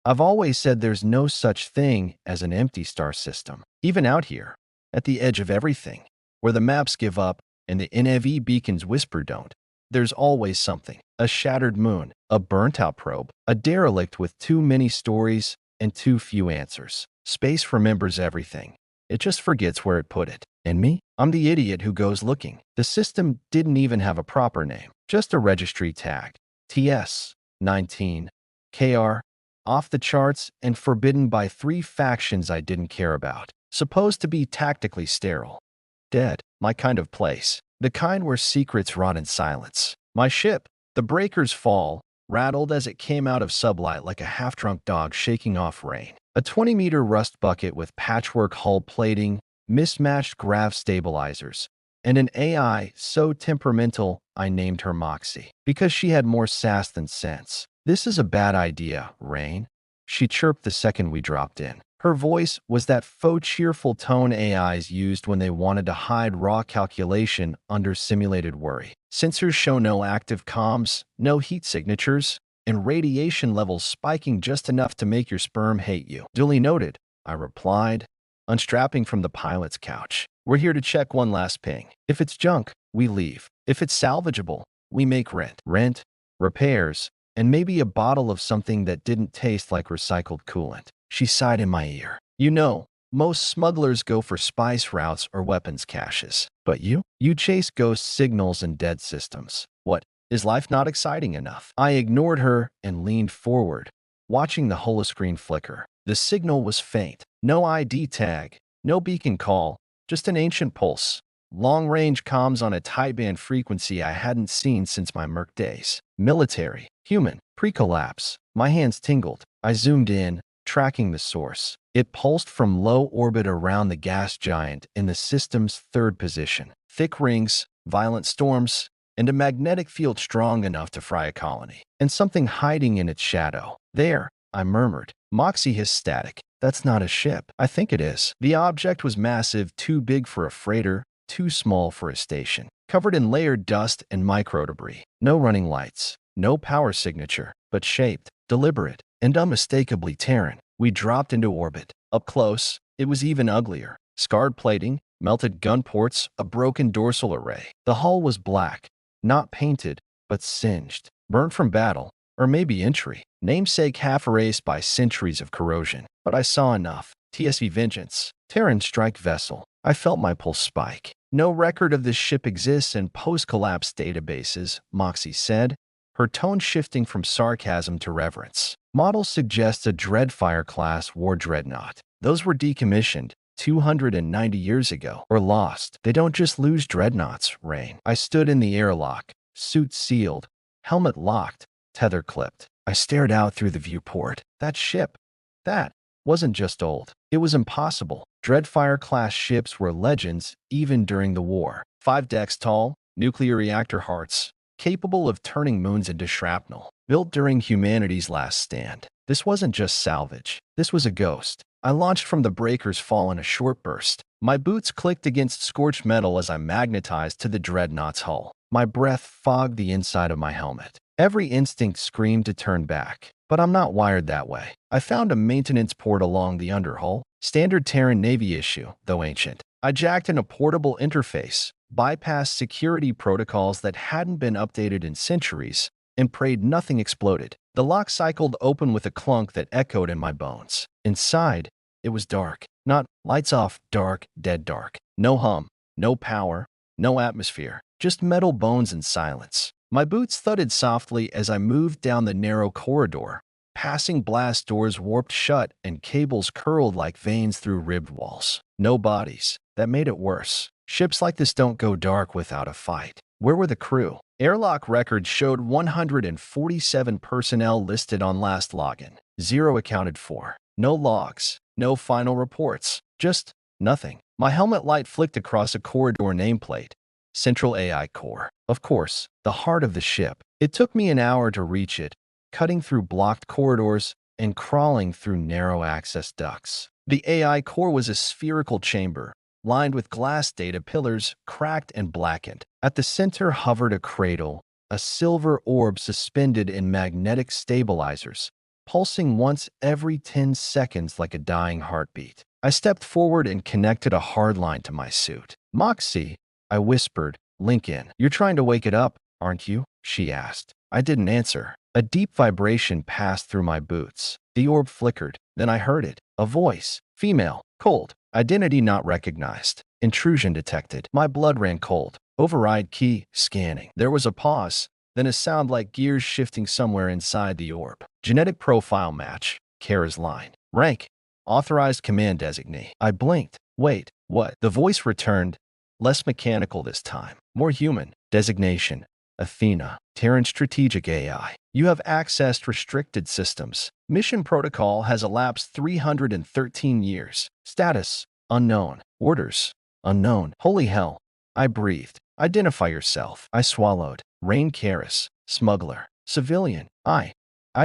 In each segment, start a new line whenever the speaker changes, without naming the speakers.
I've always said there's no such thing as an empty star system. Even out here, at the edge of everything, where the maps give up and the NAV beacons whisper don't, there's always something. A shattered moon, a burnt-out probe, a derelict with too many stories and too few answers. Space remembers everything. It just forgets where it put it. And me? I'm the idiot who goes looking. The system didn't even have a proper name, just a registry tag. TS-19, KR, off the charts and forbidden by 3 factions I didn't care about. Supposed to be tactically sterile. Dead, my kind of place. The kind where secrets rot in silence. My ship, the breakers fall, rattled as it came out of sublight like a half-drunk dog shaking off rain. A 20-meter rust bucket with patchwork hull plating, mismatched grav stabilizers, and an AI so temperamental I named her Moxie, because she had more sass than sense. "This is a bad idea, Rain," she chirped the second we dropped in. Her voice was that faux cheerful tone AIs used when they wanted to hide raw calculation under simulated worry. Sensors show no active comms, no heat signatures, and radiation levels spiking just enough to make your sperm hate you. "Duly noted," I replied, unstrapping from the pilot's couch. "We're here to check one last ping. If it's junk, we leave. If it's salvageable, we make rent. Rent, repairs, and maybe a bottle of something that didn't taste like recycled coolant." She sighed in my ear. "You know, most smugglers go for spice routes or weapons caches. But you chase ghost signals and dead systems. What, is life not exciting enough?" I ignored her and leaned forward, watching the holoscreen flicker. The signal was faint. No ID tag, no beacon call, just an ancient pulse. Long-range comms on a tight band frequency I hadn't seen since my Merc days. Military, human, pre-collapse. My hands tingled. I zoomed in, tracking the source. It pulsed from low orbit around the gas giant in the system's 3rd position. Thick rings, violent storms, and a magnetic field strong enough to fry a colony. And something hiding in its shadow. "There," I murmured. Moxie hissed static. "That's not a ship." "I think it is." The object was massive, too big for a freighter, too small for a station. Covered in layered dust and micro debris. No running lights, no power signature, but shaped, deliberate, and unmistakably Terran. We dropped into orbit. Up close, it was even uglier. Scarred plating, melted gun ports, a broken dorsal array. The hull was black, not painted, but singed. Burnt from battle, or maybe entry. Namesake half erased by centuries of corrosion. But I saw enough. TSV Vengeance. Terran strike vessel. I felt my pulse spike. "No record of this ship exists in post-collapse databases," Moxie said, her tone shifting from sarcasm to reverence. "Model suggests a Dreadfire-class war dreadnought. Those were decommissioned 290 years ago, or lost. They don't just lose dreadnoughts, Rain." I stood in the airlock, suit sealed, helmet locked, tether clipped. I stared out through the viewport. That ship, that wasn't just old. It was impossible. Dreadfire-class ships were legends even during the war. 5 decks tall, nuclear reactor hearts, capable of turning moons into shrapnel. Built during humanity's last stand. This wasn't just salvage. This was a ghost. I launched from the breaker's fall in a short burst. My boots clicked against scorched metal as I magnetized to the dreadnought's hull. My breath fogged the inside of my helmet. Every instinct screamed to turn back. But I'm not wired that way. I found a maintenance port along the underhull. Standard Terran Navy issue, though ancient. I jacked in a portable interface, bypassed security protocols that hadn't been updated in centuries, and prayed nothing exploded. The lock cycled open with a clunk that echoed in my bones. Inside, it was dark. Not lights off, dark, dead dark. No hum, no power, no atmosphere. Just metal bones and silence. My boots thudded softly as I moved down the narrow corridor, passing blast doors warped shut and cables curled like veins through ribbed walls. No bodies. That made it worse. Ships like this don't go dark without a fight. Where were the crew? Airlock records showed 147 personnel listed on last login. 0 accounted for. No logs. No final reports. Just nothing. My helmet light flicked across a corridor nameplate. Central AI Core. Of course, the heart of the ship. It took me an hour to reach it, cutting through blocked corridors and crawling through narrow access ducts. The AI core was a spherical chamber, lined with glass data pillars, cracked and blackened. At the center hovered a cradle, a silver orb suspended in magnetic stabilizers, pulsing once every 10 seconds like a dying heartbeat. I stepped forward and connected a hard line to my suit. "Moxie," I whispered, "link in." "You're trying to wake it up, aren't you?" she asked. I didn't answer. A deep vibration passed through my boots. The orb flickered. Then I heard it. A voice. Female. Cold. Identity not recognized. Intrusion detected. My blood ran cold. Override key. Scanning. There was a pause, then a sound like gears shifting somewhere inside the orb. Genetic profile match. Kara's line. Rank. Authorized command designee. I blinked. Wait, what? The voice returned, less mechanical this time. More human. Designation. Athena. Terran Strategic AI. You have accessed restricted systems. Mission protocol has elapsed 313 years. Status. Unknown. Orders. Unknown. Holy hell. I breathed. Identify yourself. I swallowed. Rain Karis. Smuggler. Civilian. I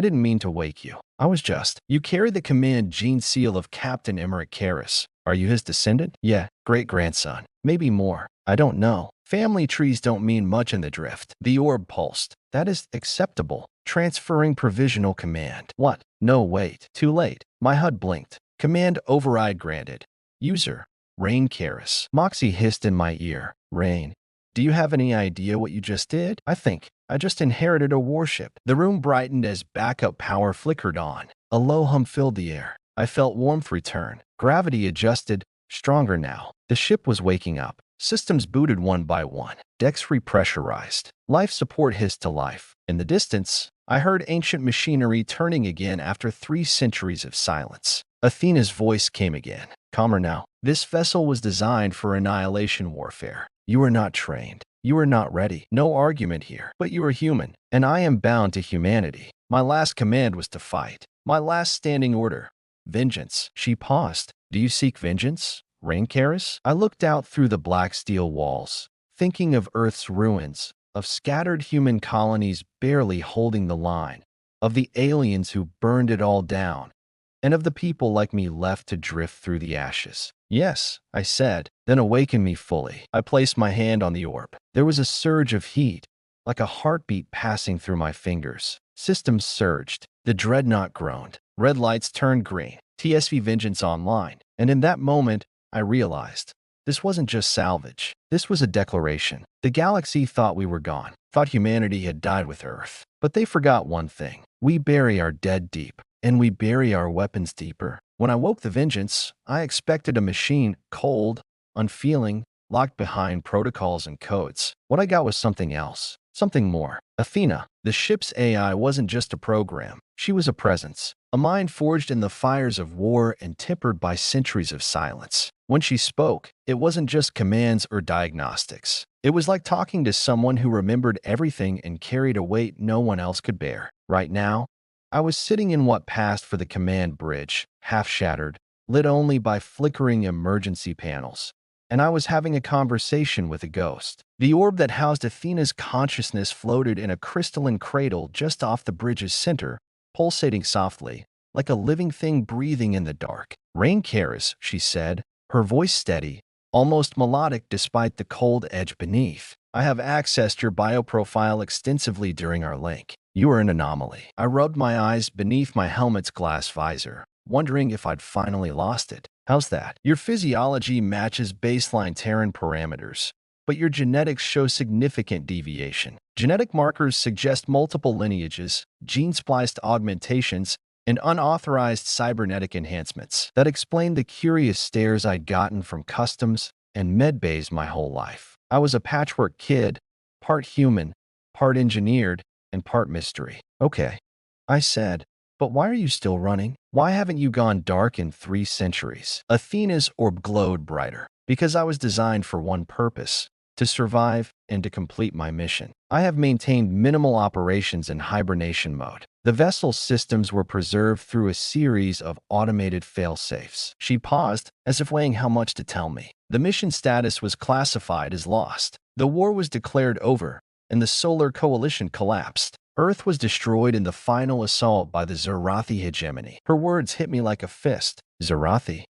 didn't mean to wake you. I was just. You carry the command gene seal of Captain Emmerich Karis. Are you his descendant? Yeah. Great-grandson. Maybe more. I don't know. Family trees don't mean much in the drift. The orb pulsed. That is acceptable. Transferring provisional command. What? No, wait. Too late. My HUD blinked. Command override granted. User. Rain Karis. Moxie hissed in my ear. Rain. Do you have any idea what you just did? I think I just inherited a warship. The room brightened as backup power flickered on. A low hum filled the air. I felt warmth return. Gravity adjusted, stronger now. The ship was waking up. Systems booted one by one. Decks repressurized. Life support hissed to life. In the distance, I heard ancient machinery turning again after 3 centuries of silence. Athena's voice came again. Calmer now. This vessel was designed for annihilation warfare. You are not trained. You are not ready. No argument here. But you are human, and I am bound to humanity. My last command was to fight. My last standing order. Vengeance. She paused. Do you seek vengeance? Rain Karis? I looked out through the black steel walls, thinking of Earth's ruins, of scattered human colonies barely holding the line, of the aliens who burned it all down, and of the people like me left to drift through the ashes. Yes, I said, then awaken me fully. I placed my hand on the orb. There was a surge of heat, like a heartbeat passing through my fingers. Systems surged. The dreadnought groaned. Red lights turned green. TSV Vengeance online. And in that moment, I realized this wasn't just salvage. This was a declaration. The galaxy thought we were gone, thought humanity had died with Earth. But they forgot one thing. We bury our dead deep, and we bury our weapons deeper. When I woke the Vengeance, I expected a machine, cold, unfeeling, locked behind protocols and codes. What I got was something else, something more. Athena, the ship's AI, wasn't just a program. She was a presence, a mind forged in the fires of war and tempered by centuries of silence. When she spoke, it wasn't just commands or diagnostics. It was like talking to someone who remembered everything and carried a weight no one else could bear. Right now, I was sitting in what passed for the command bridge, half shattered, lit only by flickering emergency panels. And I was having a conversation with a ghost. The orb that housed Athena's consciousness floated in a crystalline cradle just off the bridge's center, pulsating softly, like a living thing breathing in the dark. Rain Karis, she said, her voice steady, almost melodic despite the cold edge beneath. I have accessed your bioprofile extensively during our link. You are an anomaly. I rubbed my eyes beneath my helmet's glass visor, wondering if I'd finally lost it. How's that? Your physiology matches baseline Terran parameters, but your genetics show significant deviation. Genetic markers suggest multiple lineages, gene-spliced augmentations, and unauthorized cybernetic enhancements that explain the curious stares I'd gotten from customs and medbays my whole life. I was a patchwork kid, part human, part engineered, and part mystery. Okay, I said, but why are you still running? Why haven't you gone dark in 3 centuries? Athena's orb glowed brighter. Because I was designed for one purpose, to survive and to complete my mission. I have maintained minimal operations in hibernation mode. The vessel's systems were preserved through a series of automated failsafes. She paused, as if weighing how much to tell me. The mission status was classified as lost. The war was declared over, and the Solar Coalition collapsed. Earth was destroyed in the final assault by the Zerathi hegemony. Her words hit me like a fist. Zerathi?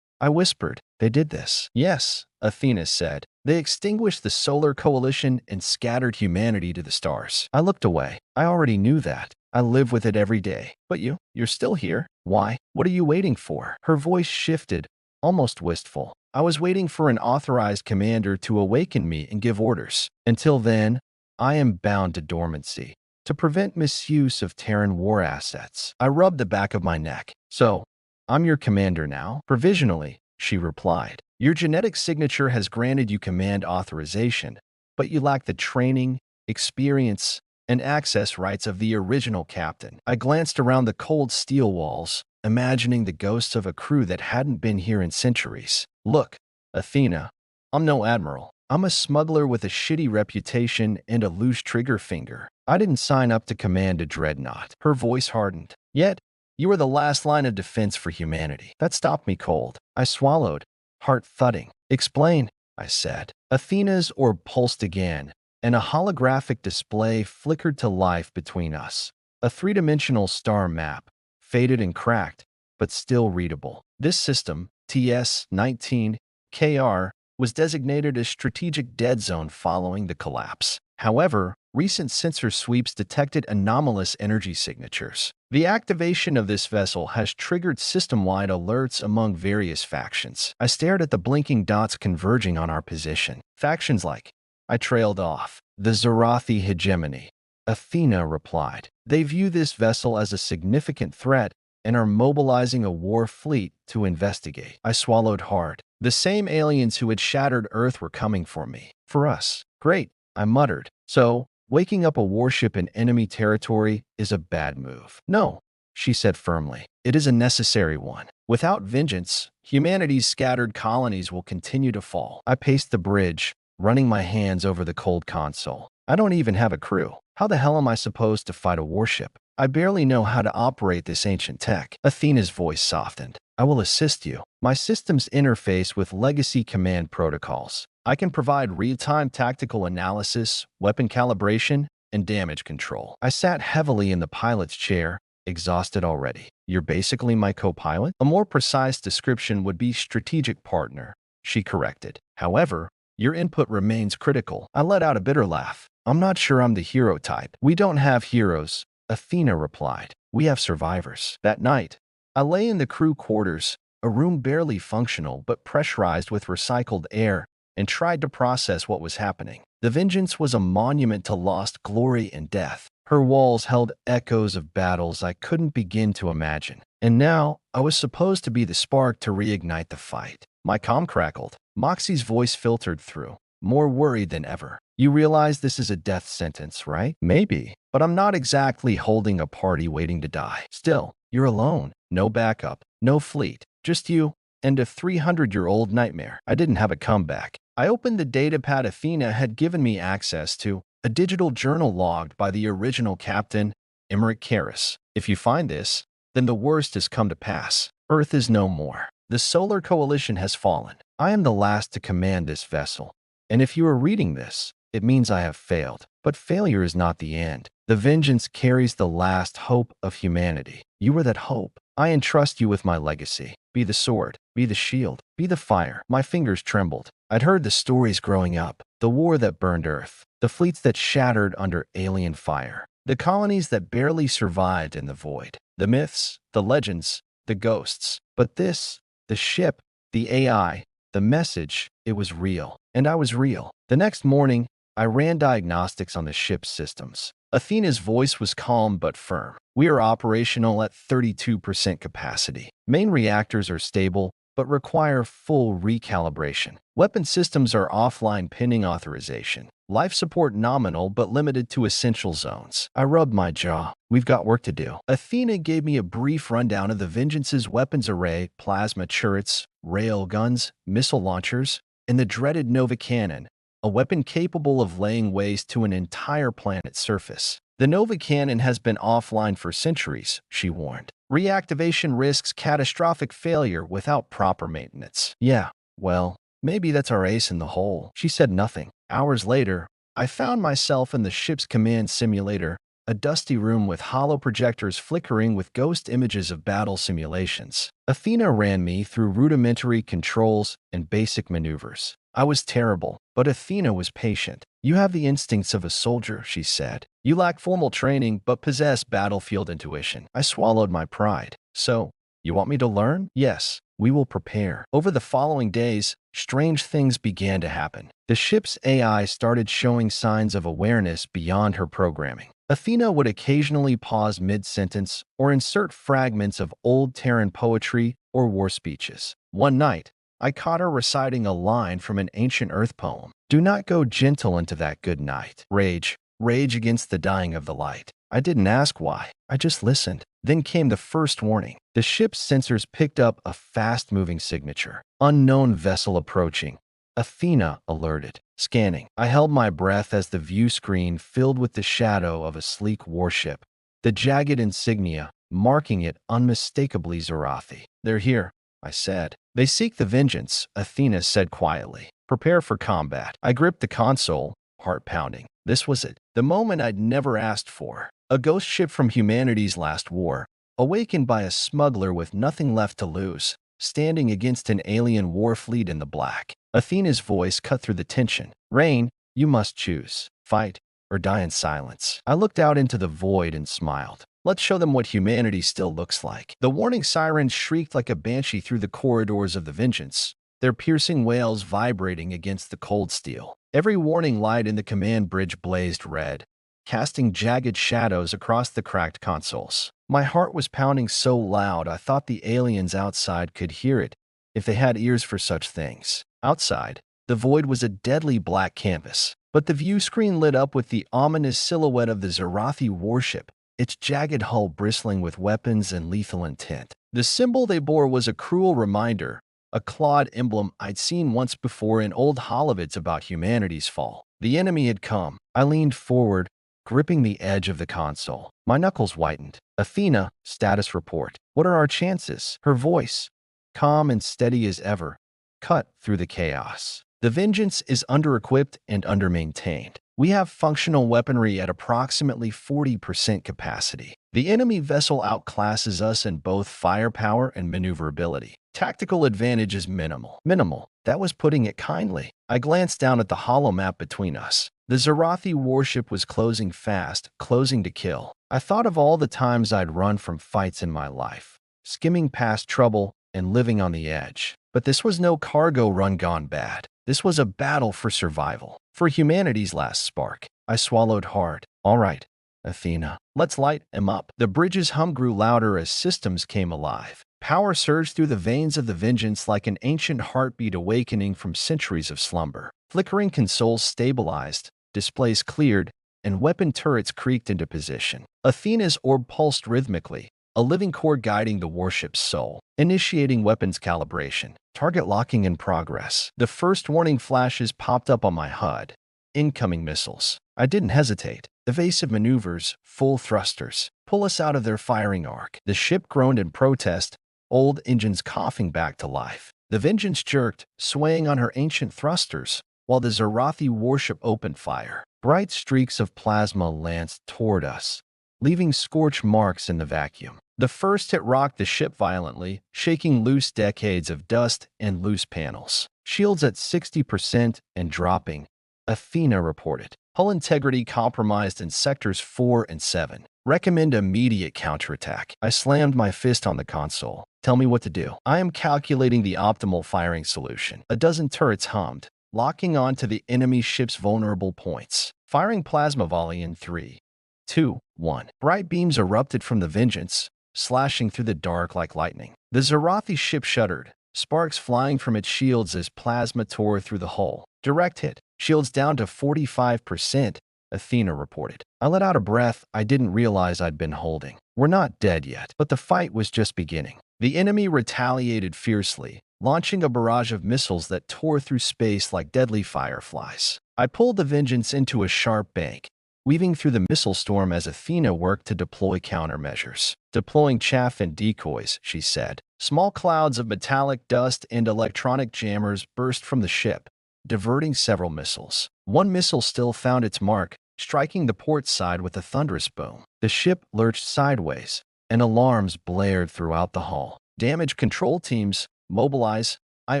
I whispered. They did this. Yes, Athena said. They extinguished the Solar Coalition and scattered humanity to the stars. I looked away. I already knew that. I live with it every day. But you're still here. Why? What are you waiting for? Her voice shifted, almost wistful. I was waiting for an authorized commander to awaken me and give orders. Until then, I am bound to dormancy to prevent misuse of Terran war assets. I rubbed the back of my neck. So, I'm your commander now? Provisionally, she replied. Your genetic signature has granted you command authorization, but you lack the training, experience, and access rights of the original captain. I glanced around the cold steel walls, imagining the ghosts of a crew that hadn't been here in centuries. Look, Athena, I'm no admiral. I'm a smuggler with a shitty reputation and a loose trigger finger. I didn't sign up to command a dreadnought. Her voice hardened. Yet, you are the last line of defense for humanity. That stopped me cold. I swallowed, heart thudding. Explain, I said. Athena's orb pulsed again, and a holographic display flickered to life between us. A three-dimensional star map, faded and cracked, but still readable. This system, TS-19KR, was designated a strategic dead zone following the collapse. However, recent sensor sweeps detected anomalous energy signatures. The activation of this vessel has triggered system-wide alerts among various factions. I stared at the blinking dots converging on our position. Factions like, I trailed off, the Zarathi hegemony. Athena replied. They view this vessel as a significant threat and are mobilizing a war fleet to investigate. I swallowed hard. The same aliens who had shattered Earth were coming for me. For us. Great, I muttered. So, waking up a warship in enemy territory is a bad move. No, she said firmly. It is a necessary one. Without vengeance, humanity's scattered colonies will continue to fall. I paced the bridge, running my hands over the cold console. I don't even have a crew. How the hell am I supposed to fight a warship? I barely know how to operate this ancient tech. Athena's voice softened. I will assist you. My systems interface with legacy command protocols. I can provide real-time tactical analysis, weapon calibration, and damage control. I sat heavily in the pilot's chair, exhausted already. You're basically my co-pilot? A more precise description would be strategic partner, she corrected. However, your input remains critical. I let out a bitter laugh. I'm not sure I'm the hero type. We don't have heroes, Athena replied. We have survivors. That night, I lay in the crew quarters, a room barely functional but pressurized with recycled air, and tried to process what was happening. The Vengeance was a monument to lost glory and death. Her walls held echoes of battles I couldn't begin to imagine. And now, I was supposed to be the spark to reignite the fight. My comm crackled. Moxie's voice filtered through, more worried than ever. You realize this is a death sentence, right? Maybe. But I'm not exactly holding a party waiting to die. Still, you're alone. No backup. No fleet. Just you and a 300-year-old nightmare. I didn't have a comeback. I opened the datapad Athena had given me access to, a digital journal logged by the original captain, Emmerich Karras. If you find this, then the worst has come to pass. Earth is no more. The Solar Coalition has fallen. I am the last to command this vessel. And if you are reading this, it means I have failed. But failure is not the end. The Vengeance carries the last hope of humanity. You are that hope. I entrust you with my legacy. Be the sword. Be the shield. Be the fire. My fingers trembled. I'd heard the stories growing up. The war that burned Earth. The fleets that shattered under alien fire. The colonies that barely survived in the void. The myths, the legends, the ghosts. But this, the ship, the AI, the message, it was real. And I was real. The next morning, I ran diagnostics on the ship's systems. Athena's voice was calm but firm. We are operational at 32% capacity. Main reactors are stable, but require full recalibration. Weapon systems are offline pending authorization. Life support nominal but limited to essential zones. I rubbed my jaw. We've got work to do. Athena gave me a brief rundown of the Vengeance's weapons array, plasma turrets, rail guns, missile launchers, and the dreaded Nova Cannon, a weapon capable of laying waste to an entire planet's surface. The Nova Cannon has been offline for centuries, she warned. Reactivation risks catastrophic failure without proper maintenance. Yeah, well, maybe that's our ace in the hole. She said nothing. Hours later, I found myself in the ship's command simulator, a dusty room with hollow projectors flickering with ghost images of battle simulations. Athena ran me through rudimentary controls and basic maneuvers. I was terrible, but Athena was patient. "You have the instincts of a soldier," she said. "You lack formal training, but possess battlefield intuition." I swallowed my pride. "So, you want me to learn?" "Yes. We will prepare." Over the following days, strange things began to happen. The ship's AI started showing signs of awareness beyond her programming. Athena would occasionally pause mid-sentence or insert fragments of old Terran poetry or war speeches. One night, I caught her reciting a line from an ancient Earth poem. "Do not go gentle into that good night. Rage, rage against the dying of the light." I didn't ask why. I just listened. Then came the first warning. The ship's sensors picked up a fast-moving signature. "Unknown vessel approaching." Athena alerted. Scanning. I held my breath as the view screen filled with the shadow of a sleek warship, the jagged insignia marking it unmistakably Zarathi. "They're here," I said. "They seek the vengeance," Athena said quietly. "Prepare for combat." I gripped the console, heart pounding. This was it. The moment I'd never asked for. A ghost ship from humanity's last war, awakened by a smuggler with nothing left to lose, standing against an alien war fleet in the black. Athena's voice cut through the tension. "Rain, you must choose. Fight or die in silence." I looked out into the void and smiled. Let's show them what humanity still looks like. The warning sirens shrieked like a banshee through the corridors of the Vengeance, their piercing wails vibrating against the cold steel. Every warning light in the command bridge blazed red, casting jagged shadows across the cracked consoles. My heart was pounding so loud I thought the aliens outside could hear it, if they had ears for such things. Outside, the void was a deadly black canvas, but the view screen lit up with the ominous silhouette of the Zarathi warship, its jagged hull bristling with weapons and lethal intent. The symbol they bore was a cruel reminder, a clawed emblem I'd seen once before in old holovids about humanity's fall. The enemy had come. I leaned forward, gripping the edge of the console. My knuckles whitened. "Athena, status report. What are our chances?" Her voice, calm and steady as ever, cut through the chaos. "The Vengeance is under-equipped and under-maintained. We have functional weaponry at approximately 40% capacity. The enemy vessel outclasses us in both firepower and maneuverability. Tactical advantage is minimal." Minimal. That was putting it kindly. I glanced down at the holomap between us. The Zarathi warship was closing fast, closing to kill. I thought of all the times I'd run from fights in my life, skimming past trouble and living on the edge. But this was no cargo run gone bad. This was a battle for survival, for humanity's last spark. I swallowed hard. "All right, Athena, let's light him up." The bridge's hum grew louder as systems came alive. Power surged through the veins of the Vengeance like an ancient heartbeat awakening from centuries of slumber. Flickering consoles stabilized, displays cleared, and weapon turrets creaked into position. Athena's orb pulsed rhythmically, a living core guiding the warship's soul. Initiating weapons calibration. Target locking in progress. The first warning flashes popped up on my HUD. Incoming missiles. I didn't hesitate. Evasive maneuvers, full thrusters. Pull us out of their firing arc. The ship groaned in protest, old engines coughing back to life. The Vengeance jerked, swaying on her ancient thrusters, while the Zarathi warship opened fire. Bright streaks of plasma lanced toward us, leaving scorch marks in the vacuum. The first hit rocked the ship violently, shaking loose decades of dust and loose panels. "Shields at 60% and dropping," Athena reported. "Hull integrity compromised in sectors 4 and 7. Recommend immediate counterattack." I slammed my fist on the console. "Tell me what to do." "I am calculating the optimal firing solution." A dozen turrets hummed, locking on to the enemy ship's vulnerable points. Firing plasma volley in 3, 2, 1. Bright beams erupted from the Vengeance, slashing through the dark like lightning. The Zarathi ship shuddered, sparks flying from its shields as plasma tore through the hull. "Direct hit. Shields down to 45%, Athena reported. I let out a breath I didn't realize I'd been holding. We're not dead yet, but the fight was just beginning. The enemy retaliated fiercely, launching a barrage of missiles that tore through space like deadly fireflies. I pulled the Vengeance into a sharp bank, weaving through the missile storm as Athena worked to deploy countermeasures. "Deploying chaff and decoys," she said. Small clouds of metallic dust and electronic jammers burst from the ship, diverting several missiles. One missile still found its mark, striking the port side with a thunderous boom. The ship lurched sideways, and alarms blared throughout the hull. "Damage control teams, mobilize," I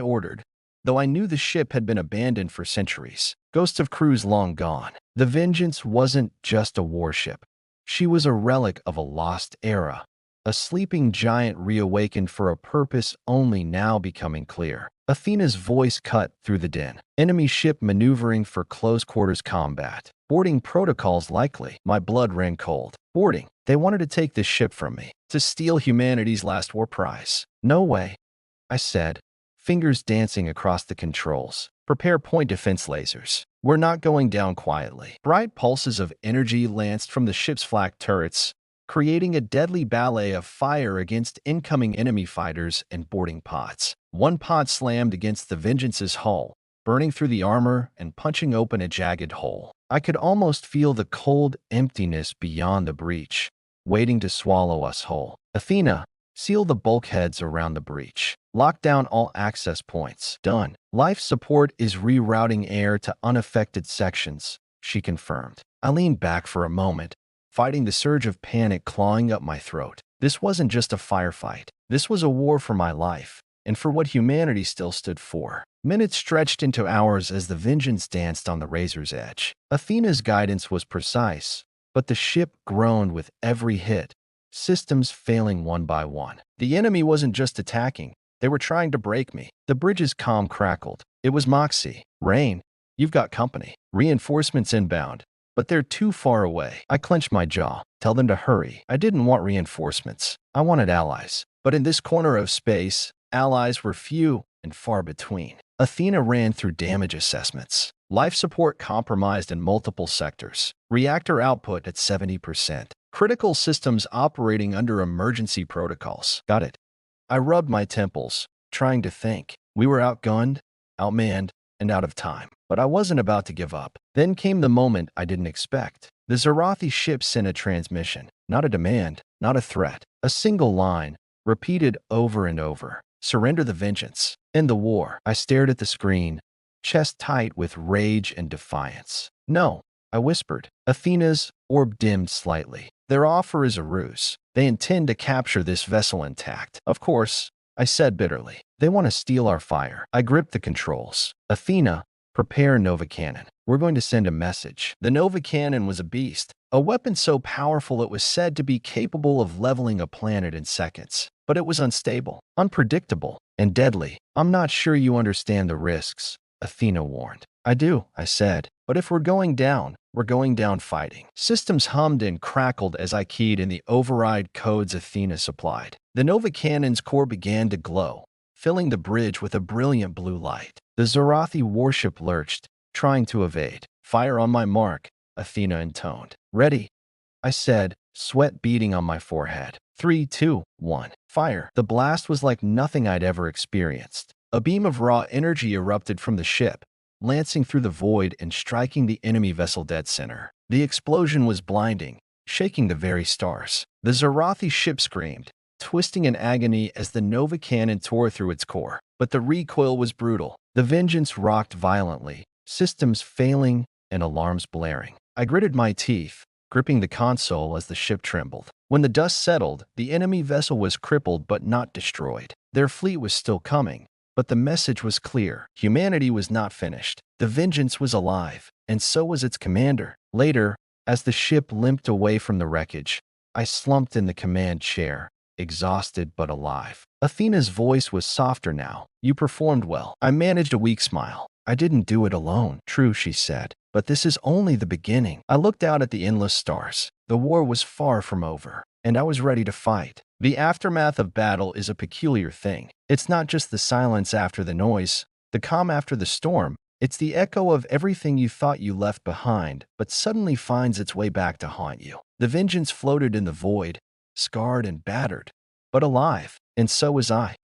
ordered, though I knew the ship had been abandoned for centuries. Ghosts of crews long gone. The Vengeance wasn't just a warship. She was a relic of a lost era, a sleeping giant reawakened for a purpose only now becoming clear. Athena's voice cut through the din. "Enemy ship maneuvering for close-quarters combat. Boarding protocols likely." My blood ran cold. Boarding. They wanted to take this ship from me, to steal humanity's last war prize. "No way," I said, fingers dancing across the controls. "Prepare point defense lasers. We're not going down quietly." Bright pulses of energy lanced from the ship's flak turrets, creating a deadly ballet of fire against incoming enemy fighters and boarding pods. One pod slammed against the Vengeance's hull, burning through the armor and punching open a jagged hole. I could almost feel the cold emptiness beyond the breach, waiting to swallow us whole. "Athena, seal the bulkheads around the breach. Lock down all access points." "Done." "Life support is rerouting air to unaffected sections," she confirmed. I leaned back for a moment, fighting the surge of panic clawing up my throat. This wasn't just a firefight. This was a war for my life, and for what humanity still stood for. Minutes stretched into hours as the Vengeance danced on the razor's edge. Athena's guidance was precise, but the ship groaned with every hit, systems failing one by one. The enemy wasn't just attacking, they were trying to break me. The bridge's comm crackled. It was Moxie. "Rain, you've got company. Reinforcements inbound, but they're too far away." I clenched my jaw. "Tell them to hurry." I didn't want reinforcements. I wanted allies. But in this corner of space, allies were few and far between. Athena ran through damage assessments. Life support compromised in multiple sectors. Reactor output at 70%. Critical systems operating under emergency protocols. Got it. I rubbed my temples, trying to think. We were outgunned, outmanned, and out of time. But I wasn't about to give up. Then came the moment I didn't expect. The Zarathi ship sent a transmission. Not a demand, not a threat. A single line, repeated over and over. "Surrender the Vengeance. End the war." I stared at the screen, chest tight with rage and defiance. "No," I whispered. Athena's orb dimmed slightly. "Their offer is a ruse. They intend to capture this vessel intact." "Of course," I said bitterly. "They want to steal our fire." I gripped the controls. "Athena, prepare Nova Cannon. We're going to send a message." The Nova Cannon was a beast, a weapon so powerful it was said to be capable of leveling a planet in seconds. But it was unstable, unpredictable, and deadly. "I'm not sure you understand the risks," Athena warned. "I do," I said. "But if we're going down fighting." Systems hummed and crackled as I keyed in the override codes Athena supplied. The Nova Cannon's core began to glow, filling the bridge with a brilliant blue light. The Zarathi warship lurched, trying to evade. "Fire on my mark," Athena intoned. "Ready," I said, sweat beading on my forehead. 3, 2, 1. Fire. The blast was like nothing I'd ever experienced. A beam of raw energy erupted from the ship, lancing through the void and striking the enemy vessel dead center. The explosion was blinding, shaking the very stars. The Zarathi ship screamed, twisting in agony as the Nova Cannon tore through its core. But the recoil was brutal. The Vengeance rocked violently, systems failing and alarms blaring. I gritted my teeth, gripping the console as the ship trembled. When the dust settled, the enemy vessel was crippled but not destroyed. Their fleet was still coming, but the message was clear. Humanity was not finished. The Vengeance was alive, and so was its commander. Later, as the ship limped away from the wreckage, I slumped in the command chair, exhausted but alive. Athena's voice was softer now. "You performed well." I managed a weak smile. "I didn't do it alone." "True," she said, "but this is only the beginning." I looked out at the endless stars. The war was far from over, and I was ready to fight. The aftermath of battle is a peculiar thing. It's not just the silence after the noise, the calm after the storm. It's the echo of everything you thought you left behind, but suddenly finds its way back to haunt you. The Vengeance floated in the void, scarred and battered, but alive, and so was I.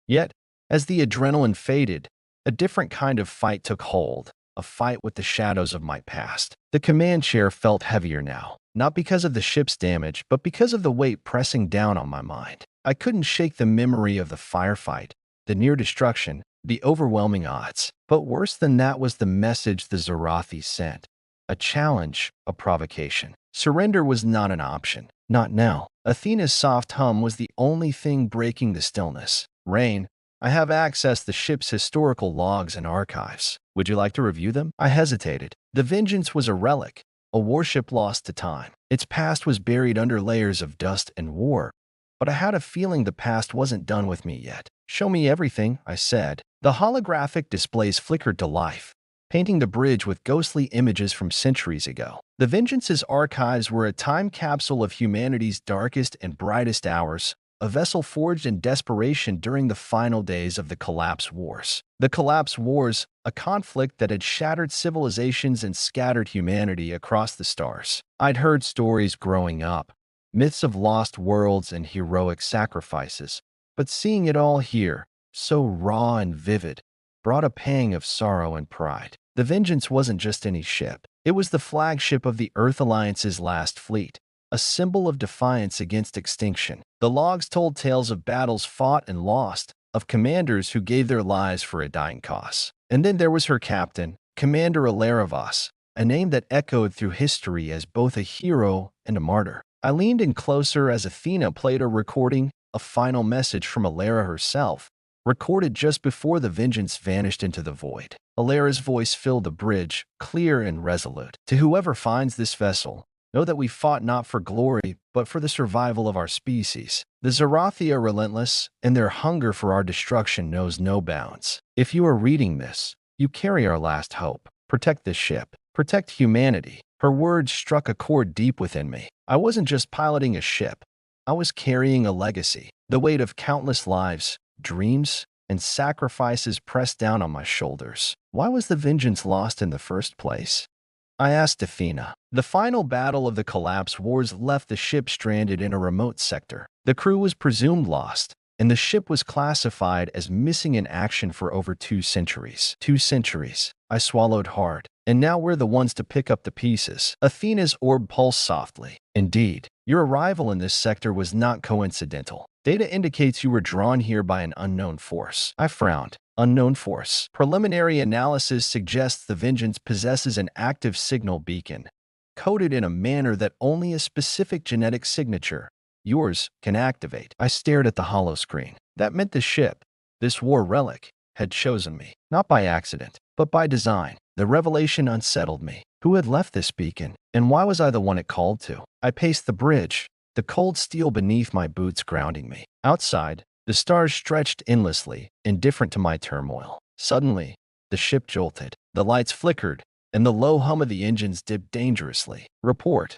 Yet, as the adrenaline faded, a different kind of fight took hold, a fight with the shadows of my past. The command chair felt heavier now, not because of the ship's damage, but because of the weight pressing down on my mind. I couldn't shake the memory of the firefight, the near destruction, the overwhelming odds. But worse than that was the message the Zarathi sent. a challenge, a provocation. Surrender was not an option. Not now. Athena's soft hum was the only thing breaking the stillness. Rain, I have accessed the ship's historical logs and archives. Would you like to review them? I hesitated. The Vengeance was a relic, a warship lost to time. Its past was buried under layers of dust and war, but I had a feeling the past wasn't done with me yet. Show me everything, I said. The holographic displays flickered to life, painting the bridge with ghostly images from centuries ago. The Vengeance's archives were a time capsule of humanity's darkest and brightest hours, a vessel forged in desperation during the final days of the Collapse Wars. The Collapse Wars, a conflict that had shattered civilizations and scattered humanity across the stars. I'd heard stories growing up, myths of lost worlds and heroic sacrifices, but seeing it all here, so raw and vivid, brought a pang of sorrow and pride. The Vengeance wasn't just any ship. It was the flagship of the Earth Alliance's last fleet, a symbol of defiance against extinction. The logs told tales of battles fought and lost, of commanders who gave their lives for a dying cause. And then there was her captain, Commander Alaravos, a name that echoed through history as both a hero and a martyr. I leaned in closer as Athena played a recording, a final message from Alara herself, recorded just before the Vengeance vanished into the void. Alara's voice filled the bridge, clear and resolute. To whoever finds this vessel, know that we fought not for glory, but for the survival of our species. The Zarathi are relentless, and their hunger for our destruction knows no bounds. If you are reading this, you carry our last hope. Protect this ship. Protect humanity. Her words struck a chord deep within me. I wasn't just piloting a ship. I was carrying a legacy. The weight of countless lives, dreams, and sacrifices pressed down on my shoulders. Why was the Vengeance lost in the first place? I asked Athena. The final battle of the Collapse Wars left the ship stranded in a remote sector. The crew was presumed lost, and the ship was classified as missing in action for over 2 centuries. 2 centuries. I swallowed hard. And now we're the ones to pick up the pieces. Athena's orb pulsed softly. Indeed, your arrival in this sector was not coincidental. Data indicates you were drawn here by an unknown force. I frowned. Unknown force. Preliminary analysis suggests the Vengeance possesses an active signal beacon, coded in a manner that only a specific genetic signature, yours, can activate. I stared at the hollow screen. That meant the ship, this war relic, had chosen me, not by accident, but by design. The revelation unsettled me. Who had left this beacon, and why was I the one it called to? I paced the bridge, the cold steel beneath my boots grounding me. Outside, the stars stretched endlessly, indifferent to my turmoil. Suddenly, the ship jolted. The lights flickered, and the low hum of the engines dipped dangerously. Report.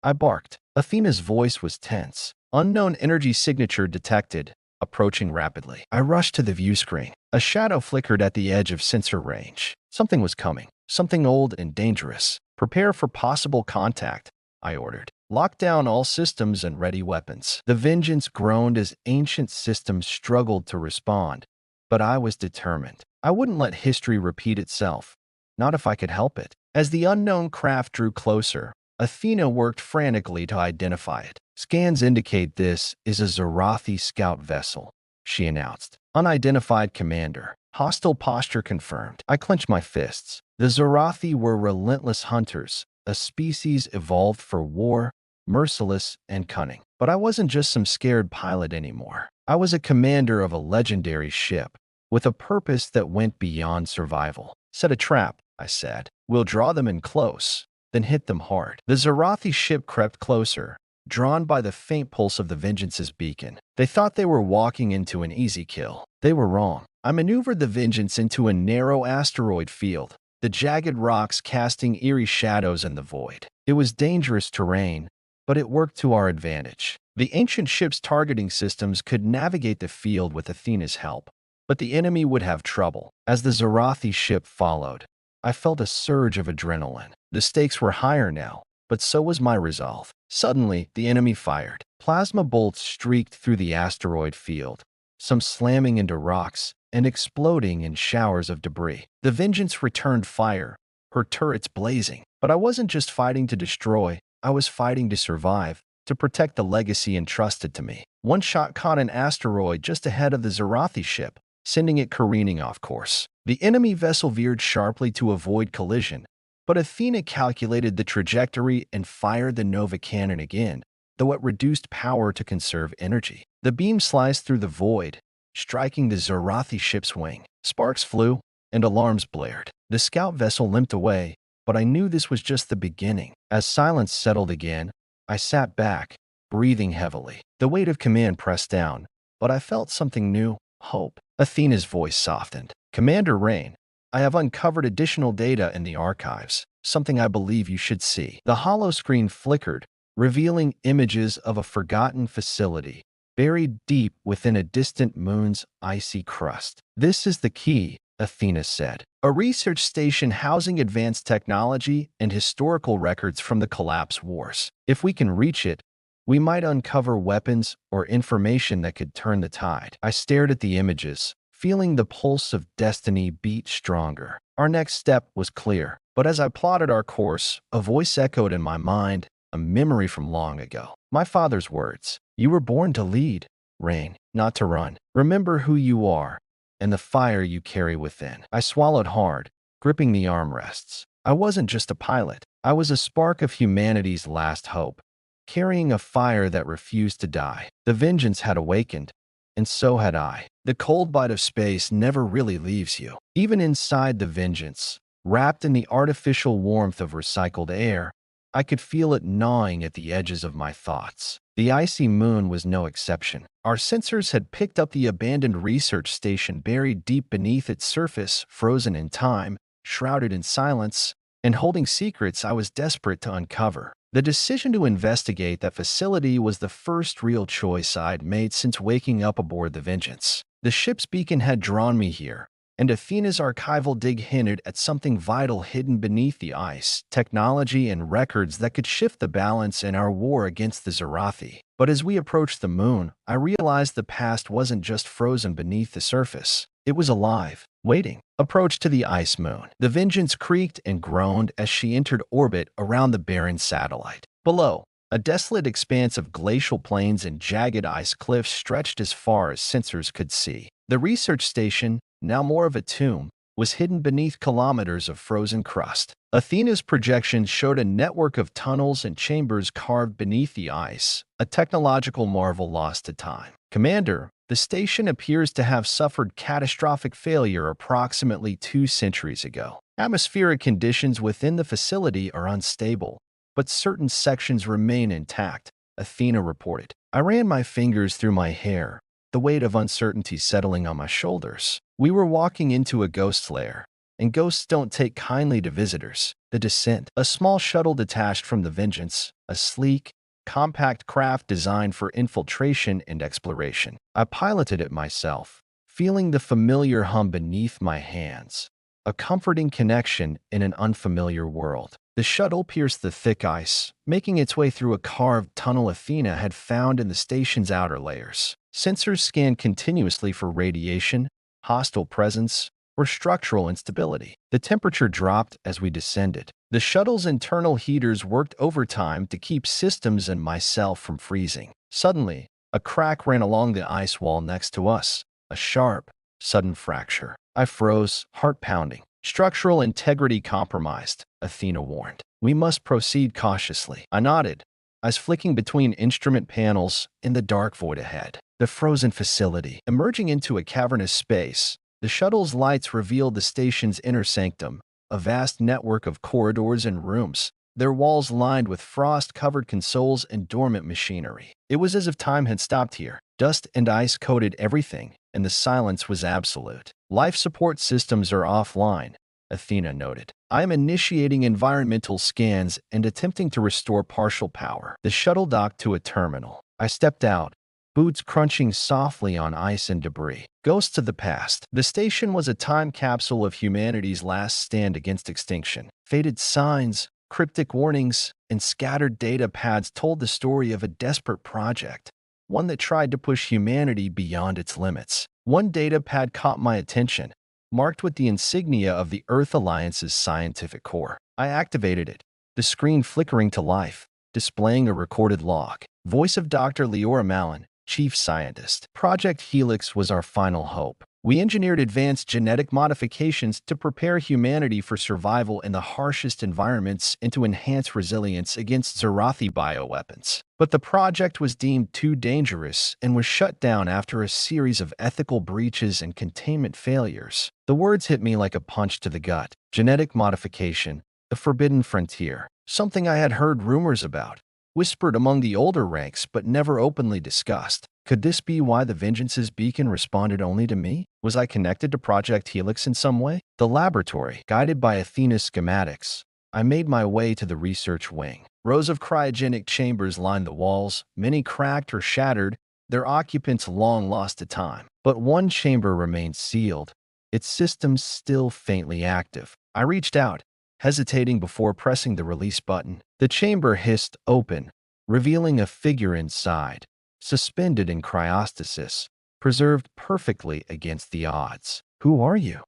I barked. Athena's voice was tense. Unknown energy signature detected, approaching rapidly. I rushed to the view screen. A shadow flickered at the edge of sensor range. Something was coming. Something old and dangerous. Prepare for possible contact, I ordered. Lock down all systems and ready weapons. The Vengeance groaned as ancient systems struggled to respond, but I was determined. I wouldn't let history repeat itself, not if I could help it. As the unknown craft drew closer, Athena worked frantically to identify it. Scans indicate this is a Zarathi scout vessel, she announced. Unidentified commander. Hostile posture confirmed. I clenched my fists. The Zarathi were relentless hunters, a species evolved for war, merciless and cunning. But I wasn't just some scared pilot anymore. I was a commander of a legendary ship, with a purpose that went beyond survival. Set a trap, I said. We'll draw them in close, then hit them hard. The Zarathi ship crept closer, drawn by the faint pulse of the Vengeance's beacon. They thought they were walking into an easy kill. They were wrong. I maneuvered the Vengeance into a narrow asteroid field, the jagged rocks casting eerie shadows in the void. It was dangerous terrain, but it worked to our advantage. The ancient ship's targeting systems could navigate the field with Athena's help, but the enemy would have trouble. As the Zarathi ship followed, I felt a surge of adrenaline. The stakes were higher now, but so was my resolve. Suddenly, the enemy fired. Plasma bolts streaked through the asteroid field, some slamming into rocks and exploding in showers of debris. The Vengeance returned fire, her turrets blazing. But I wasn't just fighting to destroy, I was fighting to survive, to protect the legacy entrusted to me. One shot caught an asteroid just ahead of the Zarathi ship, sending it careening off course. The enemy vessel veered sharply to avoid collision, But Athena calculated the trajectory and fired the Nova cannon again, though it reduced power to conserve energy. The beam sliced through the void, striking the Zarathi ship's wing. Sparks flew, and alarms blared. The scout vessel limped away, but I knew this was just the beginning. As silence settled again, I sat back, breathing heavily. The weight of command pressed down, but I felt something new: hope. Athena's voice softened. Commander Rain, I have uncovered additional data in the archives, something I believe you should see. The hollow screen flickered, revealing images of a forgotten facility, buried deep within a distant moon's icy crust. This is the key, Athena said. A research station housing advanced technology and historical records from the collapse wars. If we can reach it, we might uncover weapons or information that could turn the tide. I stared at the images, feeling the pulse of destiny beat stronger. Our next step was clear, but as I plotted our course, a voice echoed in my mind, a memory from long ago. My father's words: "You were born to lead, Rain, not to run. Remember who you are and the fire you carry within." I swallowed hard, gripping the armrests. I wasn't just a pilot. I was a spark of humanity's last hope, carrying a fire that refused to die. The vengeance had awakened, and so had I. The cold bite of space never really leaves you. Even inside the vengeance, wrapped in the artificial warmth of recycled air, I could feel it gnawing at the edges of my thoughts. The icy moon was no exception. Our sensors had picked up the abandoned research station buried deep beneath its surface, frozen in time, shrouded in silence, and holding secrets I was desperate to uncover. The decision to investigate that facility was the first real choice I'd made since waking up aboard the Vengeance. The ship's beacon had drawn me here, and Athena's archival dig hinted at something vital hidden beneath the ice: technology and records that could shift the balance in our war against the Zarathi. But as we approached the moon, I realized the past wasn't just frozen beneath the surface. It was alive, waiting. Approach to the ice moon. The Vengeance creaked and groaned as she entered orbit around the barren satellite. Below, a desolate expanse of glacial plains and jagged ice cliffs stretched as far as sensors could see. The research station, now more of a tomb, was hidden beneath kilometers of frozen crust. Athena's projections showed a network of tunnels and chambers carved beneath the ice, a technological marvel lost to time. Commander, the station appears to have suffered catastrophic failure approximately 2 centuries ago. Atmospheric conditions within the facility are unstable, but certain sections remain intact, Athena reported. I ran my fingers through my hair, the weight of uncertainty settling on my shoulders. We were walking into a ghost lair, and ghosts don't take kindly to visitors. The Descent, a small shuttle detached from the Vengeance, a sleek, compact craft designed for infiltration and exploration. I piloted it myself, feeling the familiar hum beneath my hands, a comforting connection in an unfamiliar world. The shuttle pierced the thick ice, making its way through a carved tunnel Athena had found in the station's outer layers. Sensors scanned continuously for radiation, hostile presence, or structural instability. The temperature dropped as we descended. The shuttle's internal heaters worked overtime to keep systems and myself from freezing. Suddenly, a crack ran along the ice wall next to us, a sharp, sudden fracture. I froze, heart pounding. Structural integrity compromised, Athena warned. We must proceed cautiously. I nodded, eyes flicking between instrument panels in the dark void ahead. The frozen facility. Emerging into a cavernous space, the shuttle's lights revealed the station's inner sanctum, a vast network of corridors and rooms, their walls lined with frost-covered consoles and dormant machinery. It was as if time had stopped here. Dust and ice coated everything, and the silence was absolute. Life support systems are offline, Athena noted. I am initiating environmental scans and attempting to restore partial power. The shuttle docked to a terminal. I stepped out, boots crunching softly on ice and debris. Ghosts of the past. The station was a time capsule of humanity's last stand against extinction. Faded signs, cryptic warnings, and scattered data pads told the story of a desperate project, one that tried to push humanity beyond its limits. One data pad caught my attention, marked with the insignia of the Earth Alliance's scientific core. I activated it, the screen flickering to life, displaying a recorded log. Voice of Dr. Leora Malin, chief scientist. Project Helix was our final hope. We engineered advanced genetic modifications to prepare humanity for survival in the harshest environments and to enhance resilience against Zarathi bioweapons. But the project was deemed too dangerous and was shut down after a series of ethical breaches and containment failures. The words hit me like a punch to the gut. Genetic modification, the forbidden frontier, something I had heard rumors about, whispered among the older ranks but never openly discussed. Could this be why the Vengeance's beacon responded only to me? Was I connected to Project Helix in some way? The laboratory, guided by Athena's schematics, I made my way to the research wing. Rows of cryogenic chambers lined the walls, many cracked or shattered, their occupants long lost to time. But one chamber remained sealed, its systems still faintly active. I reached out, hesitating before pressing the release button. The chamber hissed open, revealing a figure inside, suspended in cryostasis, preserved perfectly against the odds. "Who are you?"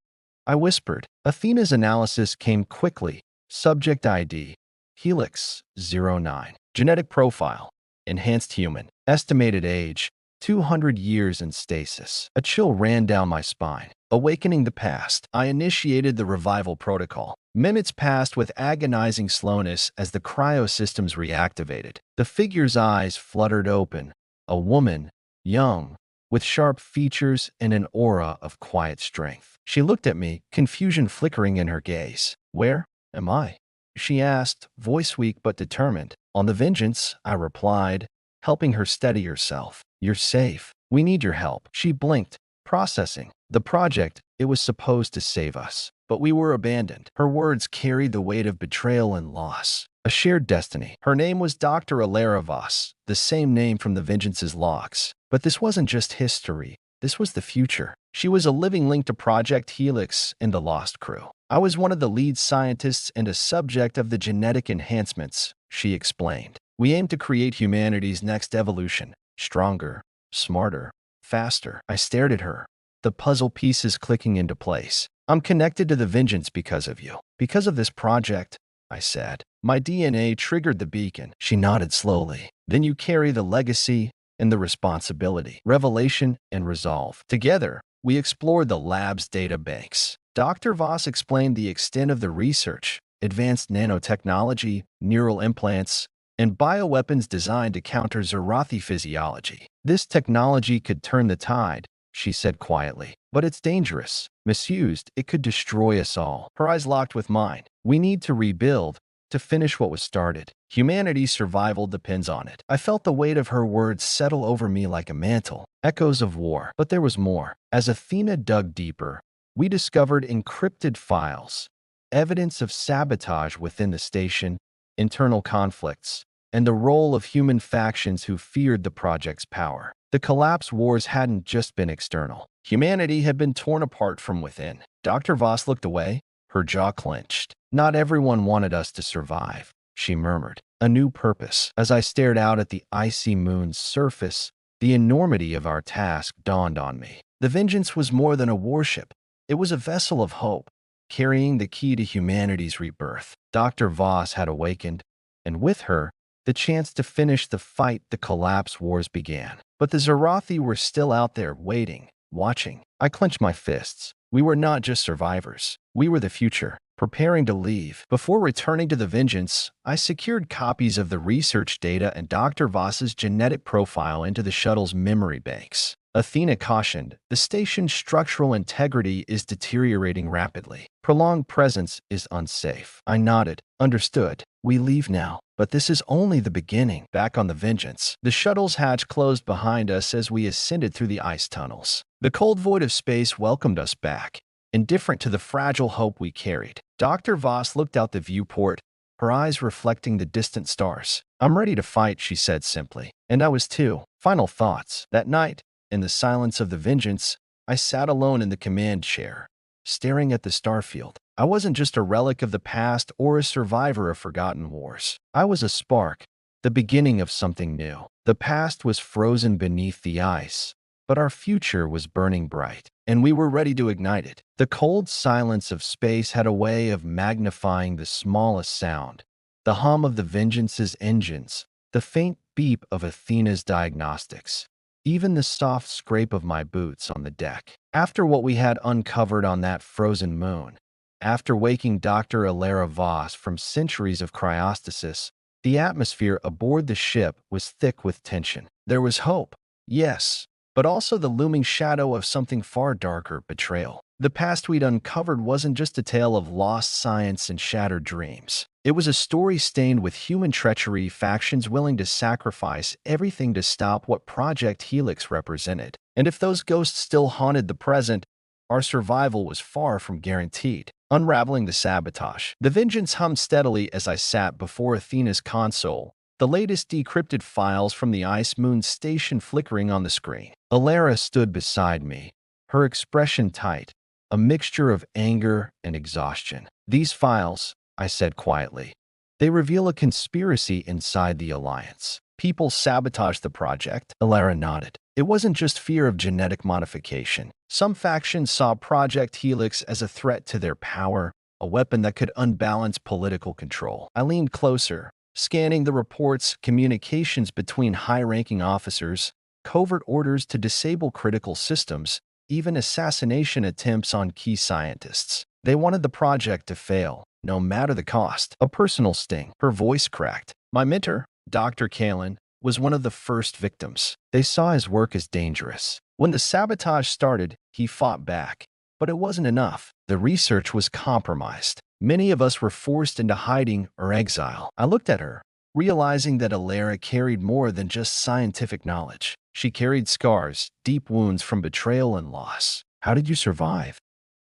I whispered. Athena's analysis came quickly. Subject ID, Helix 09. Genetic profile, enhanced human. Estimated age, 200 years in stasis. A chill ran down my spine. Awakening the past, I initiated the revival protocol. Minutes passed with agonizing slowness as the cryosystems reactivated. The figure's eyes fluttered open. A woman, young, with sharp features and an aura of quiet strength. She looked at me, confusion flickering in her gaze. "Where am I?" she asked, voice weak but determined. "On the Vengeance," I replied, helping her steady herself. "You're safe. We need your help." She blinked, processing. The project, it was supposed to save us, but we were abandoned. Her words carried the weight of betrayal and loss. A shared destiny. Her name was Dr. Alara Voss, the same name from the Vengeance's logs. But this wasn't just history. This was the future. She was a living link to Project Helix and the Lost Crew. I was one of the lead scientists and a subject of the genetic enhancements, she explained. We aim to create humanity's next evolution. Stronger, smarter, faster. I stared at her, the puzzle pieces clicking into place. "I'm connected to the Vengeance because of you. Because of this project," I said. "My DNA triggered the beacon." She nodded slowly. "Then you carry the legacy and the responsibility, revelation and resolve." Together, we explored the lab's data banks. Dr. Voss explained the extent of the research, advanced nanotechnology, neural implants, and bioweapons designed to counter Zarathi physiology. "This technology could turn the tide," she said quietly. "But it's dangerous. Misused, it could destroy us all." Her eyes locked with mine. "We need to rebuild, to finish what was started. Humanity's survival depends on it." I felt the weight of her words settle over me like a mantle. Echoes of war. But there was more. As Athena dug deeper, we discovered encrypted files, evidence of sabotage within the station, internal conflicts, and the role of human factions who feared the project's power. The collapse wars hadn't just been external. Humanity had been torn apart from within. Dr. Voss looked away, her jaw clenched. "Not everyone wanted us to survive," she murmured. "A new purpose." As I stared out at the icy moon's surface, the enormity of our task dawned on me. The Vengeance was more than a warship. It was a vessel of hope, carrying the key to humanity's rebirth. Dr. Voss had awakened, and with her, the chance to finish the fight the collapse wars began. But the Zarathi were still out there, waiting, watching. I clenched my fists. We were not just survivors. We were the future, preparing to leave. Before returning to the Vengeance, I secured copies of the research data and Dr. Voss's genetic profile into the shuttle's memory banks. Athena cautioned, "The station's structural integrity is deteriorating rapidly. Prolonged presence is unsafe." I nodded. "Understood. We leave now." But this is only the beginning. Back on the Vengeance, the shuttle's hatch closed behind us as we ascended through the ice tunnels. The cold void of space welcomed us back, indifferent to the fragile hope we carried. Dr. Voss looked out the viewport, her eyes reflecting the distant stars. "I'm ready to fight," she said simply. And I was too. Final thoughts. That night, in the silence of the Vengeance, I sat alone in the command chair, staring at the starfield. I wasn't just a relic of the past or a survivor of forgotten wars. I was a spark, the beginning of something new. The past was frozen beneath the ice, but our future was burning bright, and we were ready to ignite it. The cold silence of space had a way of magnifying the smallest sound, the hum of the Vengeance's engines, the faint beep of Athena's diagnostics. even the soft scrape of my boots on the deck. After what we had uncovered on that frozen moon, after waking Dr. Alara Voss from centuries of cryostasis, the atmosphere aboard the ship was thick with tension. There was hope, yes, but also the looming shadow of something far darker: betrayal. The past we'd uncovered wasn't just a tale of lost science and shattered dreams. It was a story stained with human treachery, factions willing to sacrifice everything to stop what Project Helix represented. And if those ghosts still haunted the present, our survival was far from guaranteed. Unraveling the sabotage. The vengeance hummed steadily as I sat before Athena's console, the latest decrypted files from the Ice Moon station flickering on the screen. Alara stood beside me, her expression tight, a mixture of anger and exhaustion. "These files," I said quietly, "they reveal a conspiracy inside the Alliance. People sabotaged the project." Alara nodded. "It wasn't just fear of genetic modification. Some factions saw Project Helix as a threat to their power, a weapon that could unbalance political control." I leaned closer, scanning the reports, communications between high-ranking officers, covert orders to disable critical systems, even assassination attempts on key scientists. They wanted the project to fail, no matter the cost. A personal sting. Her voice cracked. My mentor, Dr. Kalin, was one of the first victims. They saw his work as dangerous. When the sabotage started, he fought back. But it wasn't enough. The research was compromised. Many of us were forced into hiding or exile. I looked at her, realizing that Alara carried more than just scientific knowledge. She carried scars, deep wounds from betrayal and loss. "How did you survive?"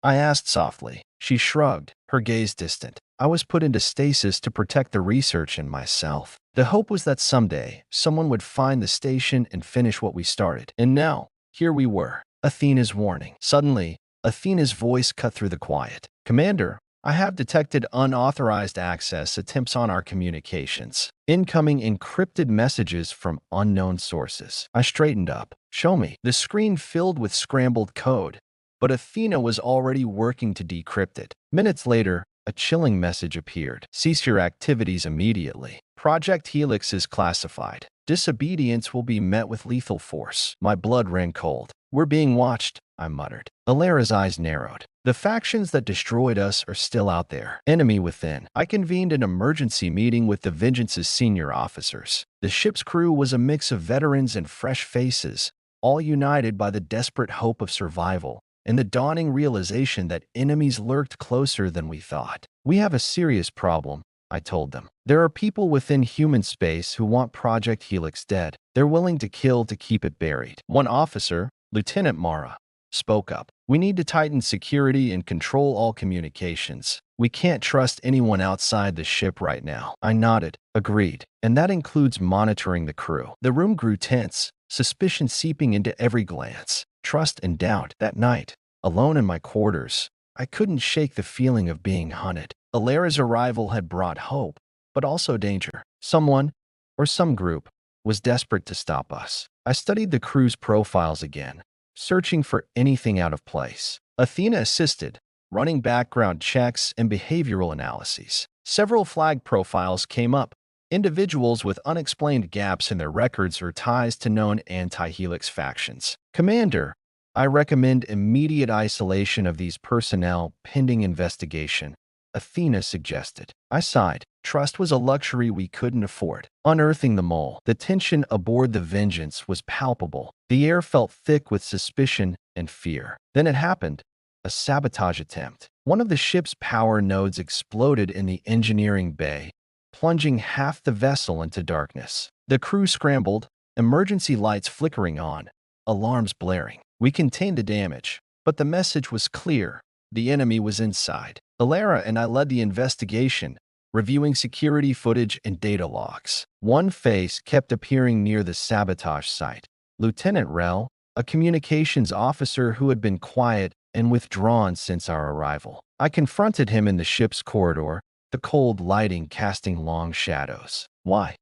I asked softly. She shrugged, her gaze distant. "I was put into stasis to protect the research and myself. The hope was that someday, someone would find the station and finish what we started. And now, here we were." Athena's warning. Suddenly, Athena's voice cut through the quiet. "Commander, I have detected unauthorized access attempts on our communications. Incoming encrypted messages from unknown sources." I straightened up. "Show me." The screen filled with scrambled code, but Athena was already working to decrypt it. Minutes later, a chilling message appeared. "Cease your activities immediately. Project Helix is classified. Disobedience will be met with lethal force." My blood ran cold. "We're being watched," I muttered. Alara's eyes narrowed. "The factions that destroyed us are still out there. Enemy within." I convened an emergency meeting with the Vengeance's senior officers. The ship's crew was a mix of veterans and fresh faces, all united by the desperate hope of survival and the dawning realization that enemies lurked closer than we thought. "We have a serious problem," I told them. "There are people within human space who want Project Helix dead. They're willing to kill to keep it buried." One officer, Lieutenant Mara, spoke up. "We need to tighten security and control all communications. We can't trust anyone outside the ship right now." I nodded, agreed. "And that includes monitoring the crew." The room grew tense, suspicion seeping into every glance, trust and doubt. That night, alone in my quarters, I couldn't shake the feeling of being hunted. Alara's arrival had brought hope, but also danger. Someone, or some group, was desperate to stop us. I studied the crew's profiles again, searching for anything out of place. Athena assisted, running background checks and behavioral analyses. Several flag profiles came up, individuals with unexplained gaps in their records or ties to known anti-Helix factions. "Commander, I recommend immediate isolation of these personnel pending investigation," Athena suggested. I sighed. Trust was a luxury we couldn't afford. Unearthing the mole, the tension aboard the Vengeance was palpable. The air felt thick with suspicion and fear. Then it happened. A sabotage attempt. One of the ship's power nodes exploded in the engineering bay, plunging half the vessel into darkness. The crew scrambled, emergency lights flickering on, alarms blaring. We contained the damage, but the message was clear. The enemy was inside. Alara and I led the investigation, reviewing security footage and data logs. One face kept appearing near the sabotage site. Lieutenant Rel, a communications officer who had been quiet and withdrawn since our arrival. I confronted him in the ship's corridor, the cold lighting casting long shadows. "Why?"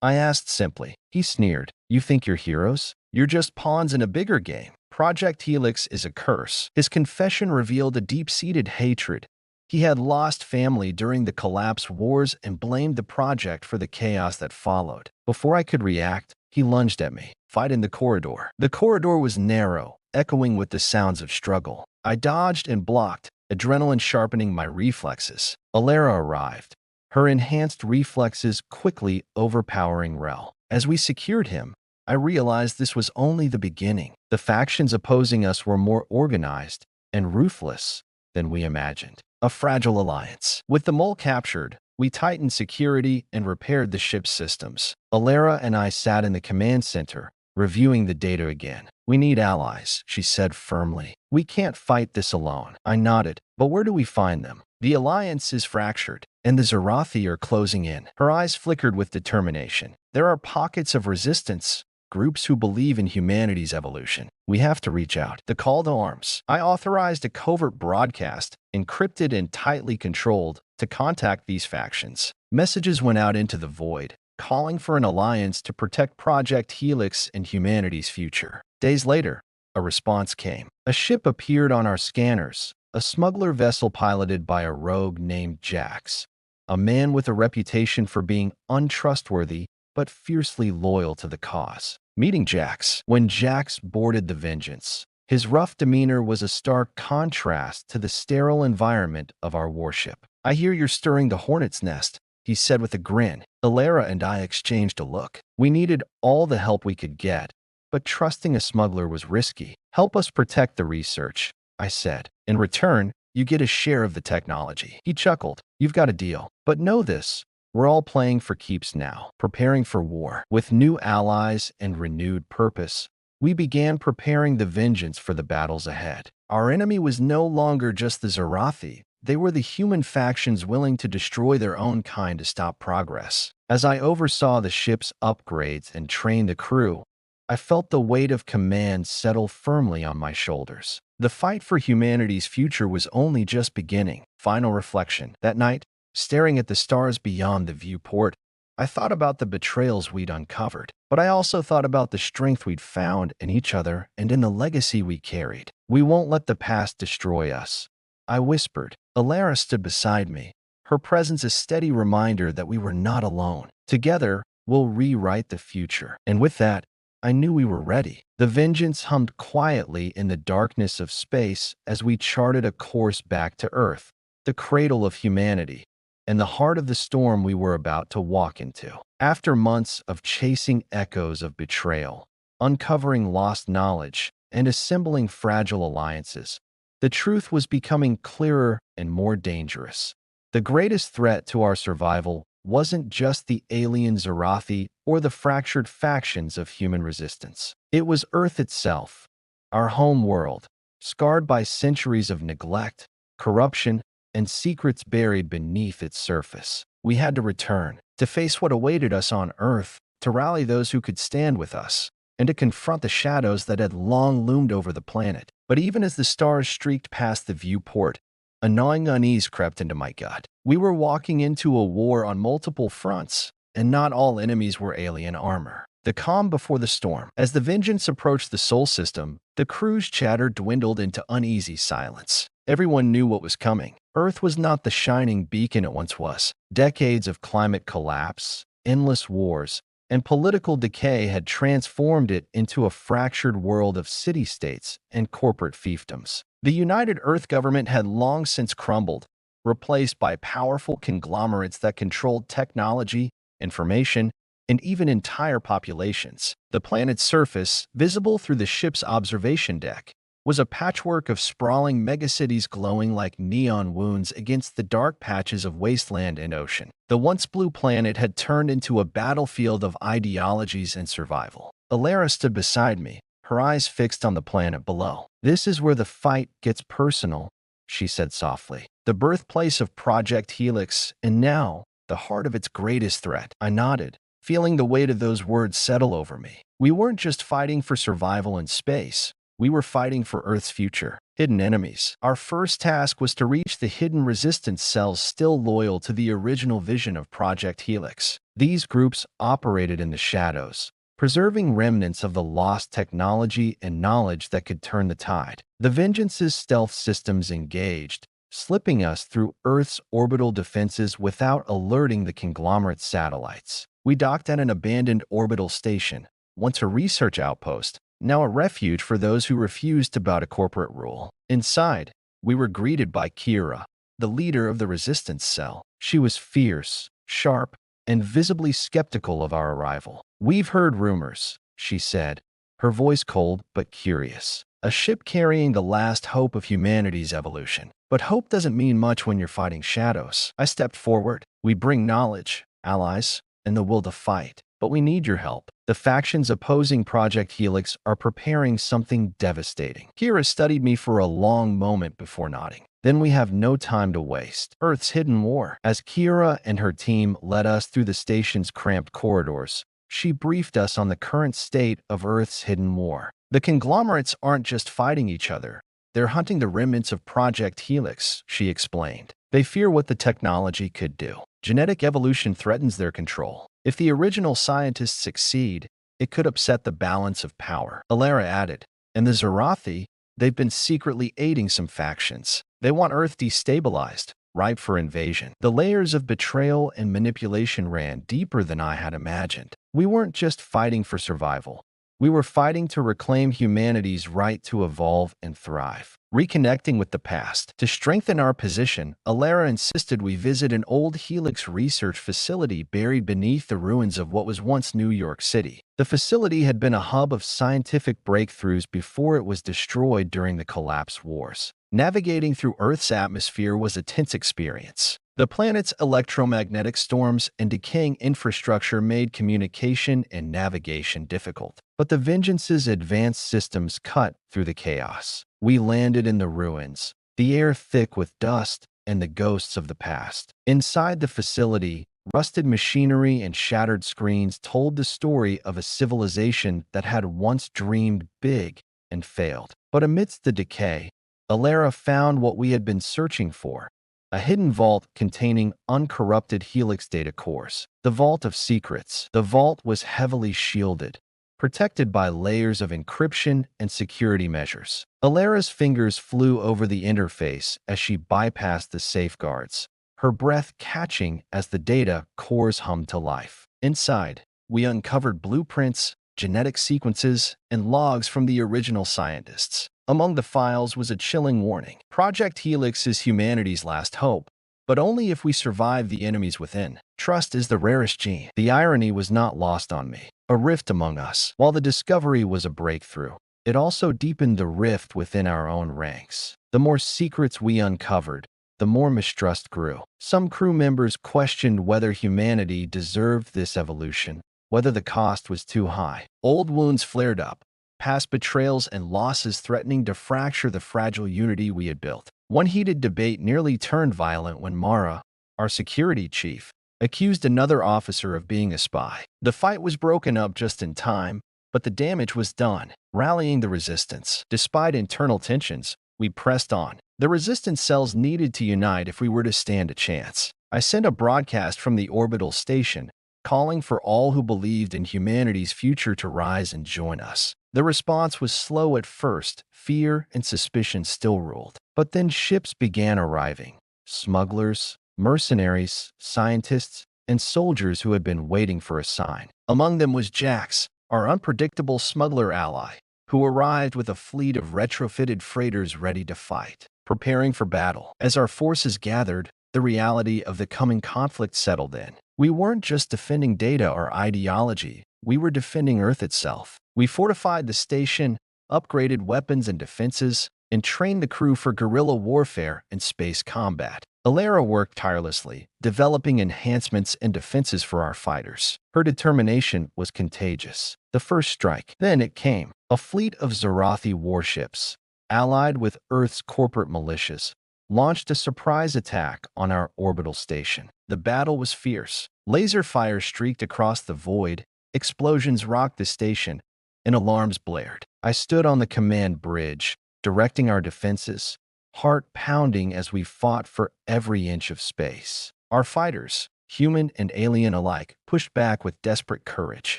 I asked simply. He sneered. "You think you're heroes? You're just pawns in a bigger game. Project Helix is a curse." His confession revealed a deep-seated hatred. He had lost family during the collapse wars and blamed the project for the chaos that followed. Before I could react, he lunged at me. fight in the corridor. The corridor was narrow, echoing with the sounds of struggle. I dodged and blocked, adrenaline sharpening my reflexes. Alara arrived, her enhanced reflexes quickly overpowering Rel. As we secured him, I realized this was only the beginning. The factions opposing us were more organized and ruthless than we imagined. A fragile alliance. With the mole captured, we tightened security and repaired the ship's systems. Alara and I sat in the command center, reviewing the data again. "We need allies," she said firmly. "We can't fight this alone." I nodded. "But where do we find them? The alliance is fractured, and the Zarathi are closing in." Her eyes flickered with determination. "There are pockets of resistance, groups who believe in humanity's evolution. We have to reach out." The call to arms. I authorized a covert broadcast, encrypted and tightly controlled, to contact these factions. Messages went out into the void, calling for an alliance to protect Project Helix and humanity's future. Days later, a response came. A ship appeared on our scanners, a smuggler vessel piloted by a rogue named Jax, a man with a reputation for being untrustworthy but fiercely loyal to the cause. Meeting Jax. When Jax boarded the Vengeance, his rough demeanor was a stark contrast to the sterile environment of our warship. "I hear you're stirring the hornet's nest," he said with a grin. Alara and I exchanged a look. We needed all the help we could get, but trusting a smuggler was risky. "Help us protect the research," I said. "In return, you get a share of the technology." He chuckled. "You've got a deal. But know this, we're all playing for keeps now, preparing for war." With new allies and renewed purpose, we began preparing the Vengeance for the battles ahead. Our enemy was no longer just the Zarathi. They were the human factions willing to destroy their own kind to stop progress. As I oversaw the ship's upgrades and trained the crew, I felt the weight of command settle firmly on my shoulders. The fight for humanity's future was only just beginning. Final reflection. That night, staring at the stars beyond the viewport, I thought about the betrayals we'd uncovered, but I also thought about the strength we'd found in each other and in the legacy we carried. "We won't let the past destroy us," I whispered. Alara stood beside me, her presence a steady reminder that we were not alone. "Together, we'll rewrite the future." And with that, I knew we were ready. The Vengeance hummed quietly in the darkness of space as we charted a course back to Earth, the cradle of humanity, and the heart of the storm we were about to walk into. After months of chasing echoes of betrayal, uncovering lost knowledge, and assembling fragile alliances, the truth was becoming clearer and more dangerous. The greatest threat to our survival wasn't just the alien Zarathi or the fractured factions of human resistance. It was Earth itself, our home world, scarred by centuries of neglect, corruption, and secrets buried beneath its surface. We had to return, to face what awaited us on Earth, to rally those who could stand with us, and to confront the shadows that had long loomed over the planet. But even as the stars streaked past the viewport, a gnawing unease crept into my gut. We were walking into a war on multiple fronts, and not all enemies were alien armor. The calm before the storm. As the Vengeance approached the Sol system, the crew's chatter dwindled into uneasy silence. Everyone knew what was coming. Earth was not the shining beacon it once was. Decades of climate collapse, endless wars, and political decay had transformed it into a fractured world of city-states and corporate fiefdoms. The United Earth government had long since crumbled, replaced by powerful conglomerates that controlled technology, information, and even entire populations. The planet's surface, visible through the ship's observation deck, was a patchwork of sprawling megacities glowing like neon wounds against the dark patches of wasteland and ocean. The once blue planet had turned into a battlefield of ideologies and survival. Alara stood beside me, her eyes fixed on the planet below. "This is where the fight gets personal," she said softly. "The birthplace of Project Helix, and now, the heart of its greatest threat." I nodded, feeling the weight of those words settle over me. We weren't just fighting for survival in space. We were fighting for Earth's future. Hidden enemies. Our first task was to reach the hidden resistance cells still loyal to the original vision of Project Helix. These groups operated in the shadows, preserving remnants of the lost technology and knowledge that could turn the tide. The Vengeance's stealth systems engaged, slipping us through Earth's orbital defenses without alerting the conglomerate satellites. We docked at an abandoned orbital station, once a research outpost, now a refuge for those who refused to bow to corporate rule. Inside, we were greeted by Kira, the leader of the resistance cell. She was fierce, sharp, and visibly skeptical of our arrival. "We've heard rumors," she said, her voice cold but curious. "A ship carrying the last hope of humanity's evolution. But hope doesn't mean much when you're fighting shadows." I stepped forward. "We bring knowledge, allies, and the will to fight. But we need your help. The factions opposing Project Helix are preparing something devastating." Kira studied me for a long moment before nodding. "Then we have no time to waste. Earth's hidden war." As Kira and her team led us through the station's cramped corridors, she briefed us on the current state of Earth's hidden war. "The conglomerates aren't just fighting each other. They're hunting the remnants of Project Helix," she explained. "They fear what the technology could do. Genetic evolution threatens their control. If the original scientists succeed, it could upset the balance of power." Alara added, "And the Zarathi, they've been secretly aiding some factions. They want Earth destabilized, ripe for invasion." The layers of betrayal and manipulation ran deeper than I had imagined. We weren't just fighting for survival. We were fighting to reclaim humanity's right to evolve and thrive. Reconnecting with the past. To strengthen our position, Alara insisted we visit an old Helix research facility buried beneath the ruins of what was once New York City. The facility had been a hub of scientific breakthroughs before it was destroyed during the Collapse Wars. Navigating through Earth's atmosphere was a tense experience. The planet's electromagnetic storms and decaying infrastructure made communication and navigation difficult. But the Vengeance's advanced systems cut through the chaos. We landed in the ruins, the air thick with dust and the ghosts of the past. Inside the facility, rusted machinery and shattered screens told the story of a civilization that had once dreamed big and failed. But amidst the decay, Alara found what we had been searching for. A hidden vault containing uncorrupted Helix data cores. The Vault of Secrets. The vault was heavily shielded, protected by layers of encryption and security measures. Alara's fingers flew over the interface as she bypassed the safeguards, her breath catching as the data cores hummed to life. Inside, we uncovered blueprints, genetic sequences, and logs from the original scientists. Among the files was a chilling warning. Project Helix is humanity's last hope, but only if we survive the enemies within. Trust is the rarest gene. The irony was not lost on me. A rift among us. While the discovery was a breakthrough, it also deepened the rift within our own ranks. The more secrets we uncovered, the more mistrust grew. Some crew members questioned whether humanity deserved this evolution, whether the cost was too high. Old wounds flared up, past betrayals and losses threatening to fracture the fragile unity we had built. One heated debate nearly turned violent when Mara, our security chief, accused another officer of being a spy. The fight was broken up just in time, but the damage was done. Rallying the resistance. Despite internal tensions, we pressed on. The resistance cells needed to unite if we were to stand a chance. I sent a broadcast from the orbital station, calling for all who believed in humanity's future to rise and join us. The response was slow at first. Fear and suspicion still ruled. But then ships began arriving. Smugglers, mercenaries, scientists, and soldiers who had been waiting for a sign. Among them was Jax, our unpredictable smuggler ally, who arrived with a fleet of retrofitted freighters ready to fight, preparing for battle. As our forces gathered, the reality of the coming conflict settled in. We weren't just defending data or ideology, we were defending Earth itself. We fortified the station, upgraded weapons and defenses, and trained the crew for guerrilla warfare and space combat. Alara worked tirelessly, developing enhancements and defenses for our fighters. Her determination was contagious. The first strike. Then it came. A fleet of Zarathi warships, allied with Earth's corporate militias, launched a surprise attack on our orbital station. The battle was fierce. Laser fire streaked across the void, explosions rocked the station, and alarms blared. I stood on the command bridge, directing our defenses, heart pounding as we fought for every inch of space. Our fighters, human and alien alike, pushed back with desperate courage.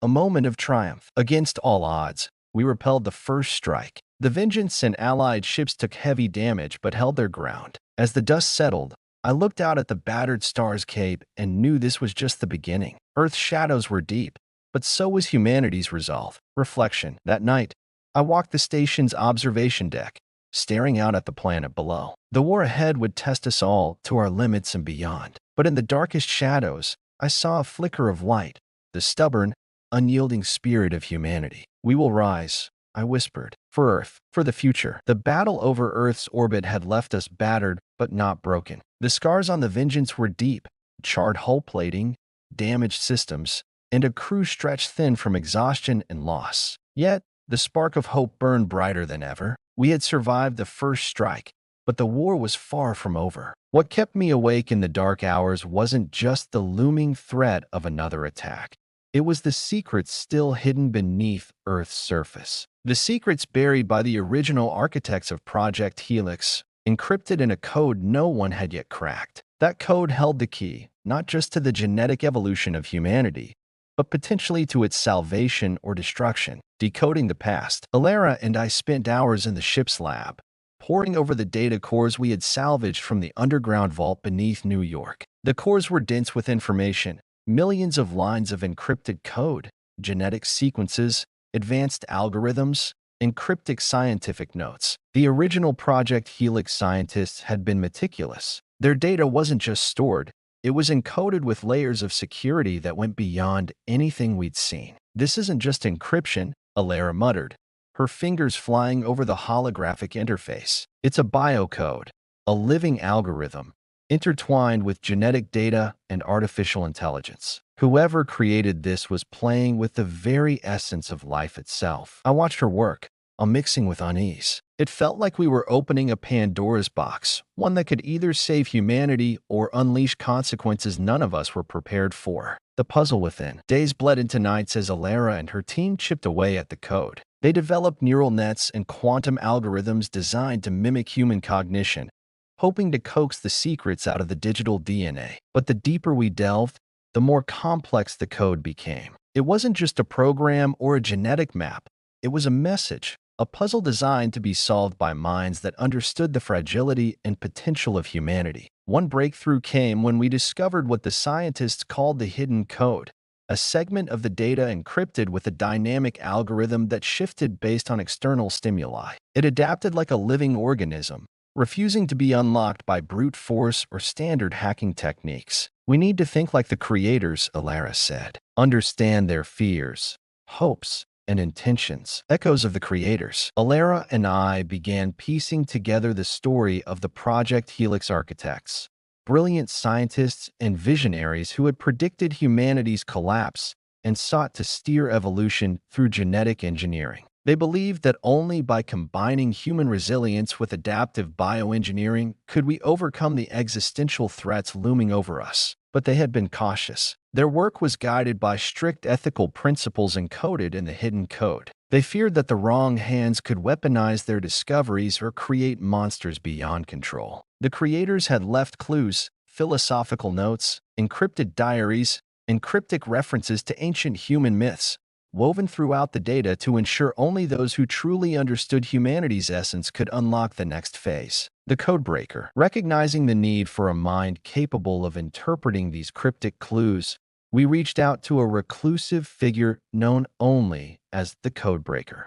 A moment of triumph. Against all odds, we repelled the first strike. The Vengeance and allied ships took heavy damage but held their ground. As the dust settled, I looked out at the battered Stars Cape and knew this was just the beginning. Earth's shadows were deep, but so was humanity's resolve. Reflection. That night, I walked the station's observation deck, staring out at the planet below. The war ahead would test us all to our limits and beyond. But in the darkest shadows, I saw a flicker of light, the stubborn, unyielding spirit of humanity. We will rise, I whispered, for Earth, for the future. The battle over Earth's orbit had left us battered but not broken. The scars on the Vengeance were deep, charred hull plating, damaged systems, and a crew stretched thin from exhaustion and loss. Yet, the spark of hope burned brighter than ever. We had survived the first strike, but the war was far from over. What kept me awake in the dark hours wasn't just the looming threat of another attack. It was the secrets still hidden beneath Earth's surface. The secrets buried by the original architects of Project Helix, encrypted in a code no one had yet cracked. That code held the key, not just to the genetic evolution of humanity, but potentially to its salvation or destruction. Decoding the past, Alara and I spent hours in the ship's lab, poring over the data cores we had salvaged from the underground vault beneath New York. The cores were dense with information, millions of lines of encrypted code, genetic sequences, advanced algorithms, and cryptic scientific notes. The original Project Helix scientists had been meticulous. Their data wasn't just stored, it was encoded with layers of security that went beyond anything we'd seen. This isn't just encryption, Alara muttered, her fingers flying over the holographic interface. It's a biocode, a living algorithm, intertwined with genetic data and artificial intelligence. Whoever created this was playing with the very essence of life itself. I watched her work, mixing with unease. It felt like we were opening a Pandora's box, one that could either save humanity or unleash consequences none of us were prepared for. The puzzle within. Days bled into nights as Alara and her team chipped away at the code. They developed neural nets and quantum algorithms designed to mimic human cognition, hoping to coax the secrets out of the digital DNA. But the deeper we delved, the more complex the code became. It wasn't just a program or a genetic map. It was a message, a puzzle designed to be solved by minds that understood the fragility and potential of humanity. One breakthrough came when we discovered what the scientists called the hidden code, a segment of the data encrypted with a dynamic algorithm that shifted based on external stimuli. It adapted like a living organism, refusing to be unlocked by brute force or standard hacking techniques. We need to think like the creators, Alara said. Understand their fears, hopes, and intentions. Echoes of the creators. Alara and I began piecing together the story of the Project Helix architects, brilliant scientists and visionaries who had predicted humanity's collapse and sought to steer evolution through genetic engineering. They believed that only by combining human resilience with adaptive bioengineering could we overcome the existential threats looming over us. But they had been cautious. Their work was guided by strict ethical principles encoded in the hidden code. They feared that the wrong hands could weaponize their discoveries or create monsters beyond control. The creators had left clues, philosophical notes, encrypted diaries, and cryptic references to ancient human myths, woven throughout the data to ensure only those who truly understood humanity's essence could unlock the next phase. The Codebreaker. Recognizing the need for a mind capable of interpreting these cryptic clues, we reached out to a reclusive figure known only as the Codebreaker.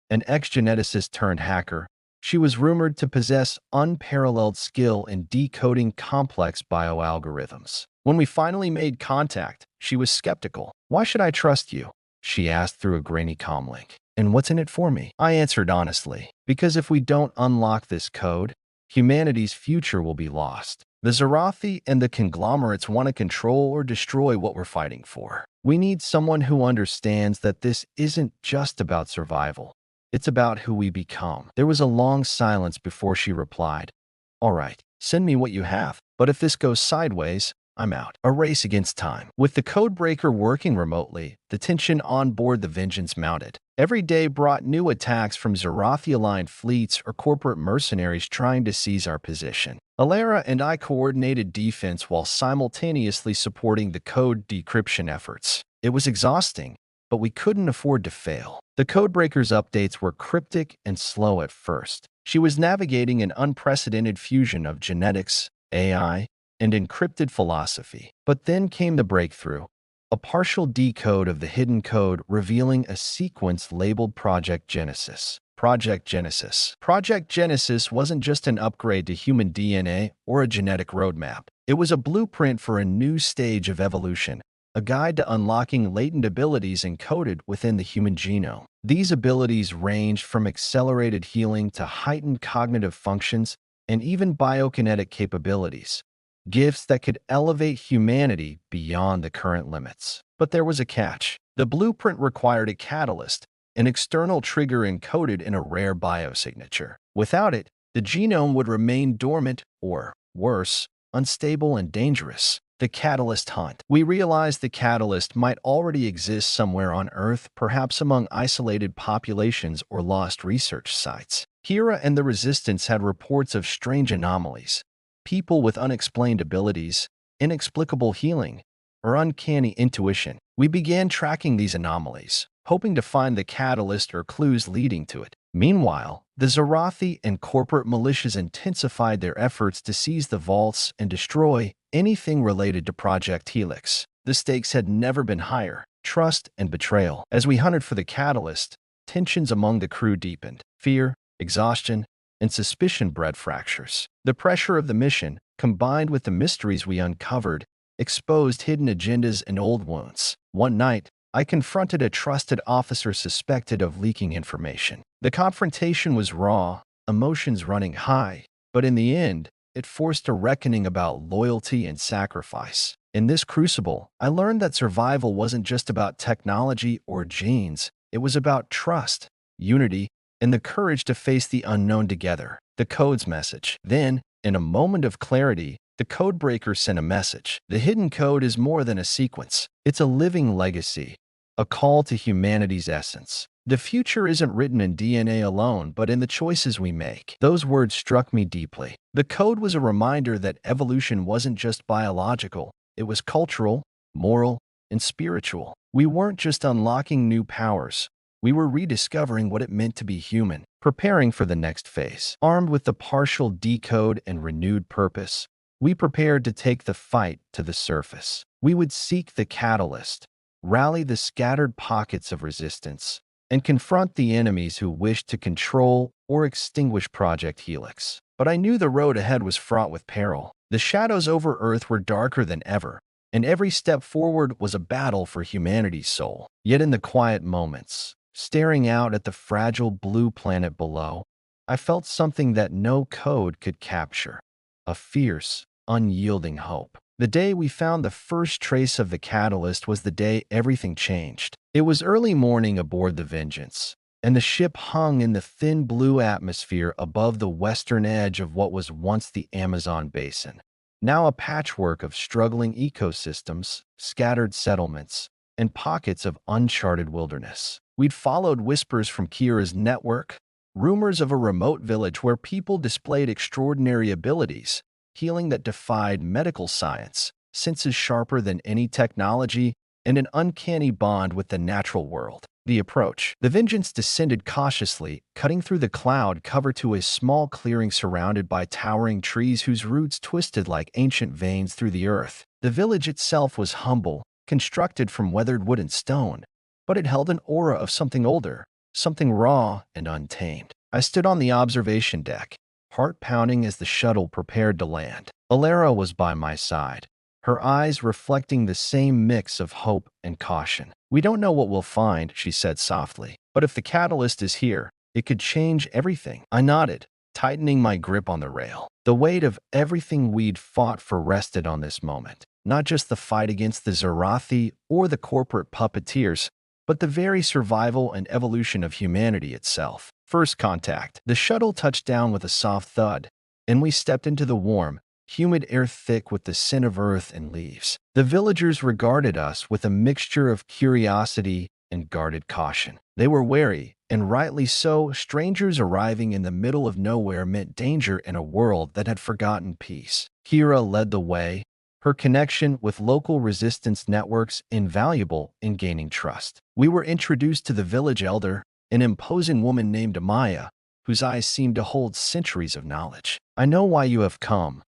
An ex-geneticist turned hacker, she was rumored to possess unparalleled skill in decoding complex bioalgorithms. When we finally made contact, she was skeptical. "Why should I trust you?" she asked through a grainy comlink. "And what's in it for me?" I answered honestly. "Because if we don't unlock this code, humanity's future will be lost. The Zarathi and the conglomerates want to control or destroy what we're fighting for. We need someone who understands that this isn't just about survival. It's about who we become." There was a long silence before she replied, "All right, send me what you have, but if this goes sideways, I'm out." A race against time. With the Codebreaker working remotely, the tension on board the Vengeance mounted. Every day brought new attacks from Zarathi-aligned fleets or corporate mercenaries trying to seize our position. Alara and I coordinated defense while simultaneously supporting the code decryption efforts. It was exhausting, but we couldn't afford to fail. The Codebreaker's updates were cryptic and slow at first. She was navigating an unprecedented fusion of genetics, AI, and encrypted philosophy. But then came the breakthrough, a partial decode of the hidden code revealing a sequence labeled Project Genesis. Project Genesis. Project Genesis wasn't just an upgrade to human DNA or a genetic roadmap. It was a blueprint for a new stage of evolution, a guide to unlocking latent abilities encoded within the human genome. These abilities ranged from accelerated healing to heightened cognitive functions and even biokinetic capabilities, gifts that could elevate humanity beyond the current limits. But there was a catch. The blueprint required a catalyst, an external trigger encoded in a rare biosignature. Without it, the genome would remain dormant or, worse, unstable and dangerous. The catalyst hunt. We realized the catalyst might already exist somewhere on Earth, perhaps among isolated populations or lost research sites. Kira and the Resistance had reports of strange anomalies, people with unexplained abilities, inexplicable healing, or uncanny intuition. We began tracking these anomalies, hoping to find the catalyst or clues leading to it. Meanwhile, the Zarathi and corporate militias intensified their efforts to seize the vaults and destroy anything related to Project Helix. The stakes had never been higher: trust and betrayal. As we hunted for the catalyst, tensions among the crew deepened. Fear, exhaustion, and suspicion bred fractures. The pressure of the mission, combined with the mysteries we uncovered, exposed hidden agendas and old wounds. One night, I confronted a trusted officer suspected of leaking information. The confrontation was raw, emotions running high, but in the end, it forced a reckoning about loyalty and sacrifice. In this crucible, I learned that survival wasn't just about technology or genes. It was about trust, unity, and the courage to face the unknown together. The code's message. Then, in a moment of clarity, the codebreaker sent a message. The hidden code is more than a sequence. It's a living legacy, a call to humanity's essence. The future isn't written in DNA alone, but in the choices we make. Those words struck me deeply. The code was a reminder that evolution wasn't just biological. It was cultural, moral, and spiritual. We weren't just unlocking new powers. We were rediscovering what it meant to be human, preparing for the next phase. Armed with the partial decode and renewed purpose, we prepared to take the fight to the surface. We would seek the catalyst, rally the scattered pockets of resistance, and confront the enemies who wished to control or extinguish Project Helix. But I knew the road ahead was fraught with peril. The shadows over Earth were darker than ever, and every step forward was a battle for humanity's soul. Yet in the quiet moments, staring out at the fragile blue planet below, I felt something that no code could capture: a fierce, unyielding hope. The day we found the first trace of the catalyst was the day everything changed. It was early morning aboard the Vengeance, and the ship hung in the thin blue atmosphere above the western edge of what was once the Amazon basin. Now a patchwork of struggling ecosystems, scattered settlements, and pockets of uncharted wilderness. We'd followed whispers from Kira's network, rumors of a remote village where people displayed extraordinary abilities, healing that defied medical science, senses sharper than any technology, and an uncanny bond with the natural world. The approach. The Vengeance descended cautiously, cutting through the cloud cover to a small clearing surrounded by towering trees whose roots twisted like ancient veins through the earth. The village itself was humble, constructed from weathered wood and stone, but it held an aura of something older, something raw and untamed. I stood on the observation deck, heart pounding as the shuttle prepared to land. Alara was by my side, her eyes reflecting the same mix of hope and caution. "We don't know what we'll find," she said softly, "but if the catalyst is here, it could change everything." I nodded, tightening my grip on the rail. The weight of everything we'd fought for rested on this moment. Not just the fight against the Zarathi or the corporate puppeteers, but the very survival and evolution of humanity itself. First contact. The shuttle touched down with a soft thud, and we stepped into the warm, humid air thick with the scent of earth and leaves. The villagers regarded us with a mixture of curiosity and guarded caution. They were wary, and rightly so. Strangers arriving in the middle of nowhere meant danger in a world that had forgotten peace. Kira led the way, her connection with local resistance networks invaluable in gaining trust. We were introduced to the village elder, an imposing woman named Amaya, whose eyes seemed to hold centuries of knowledge. "I know why you have come,"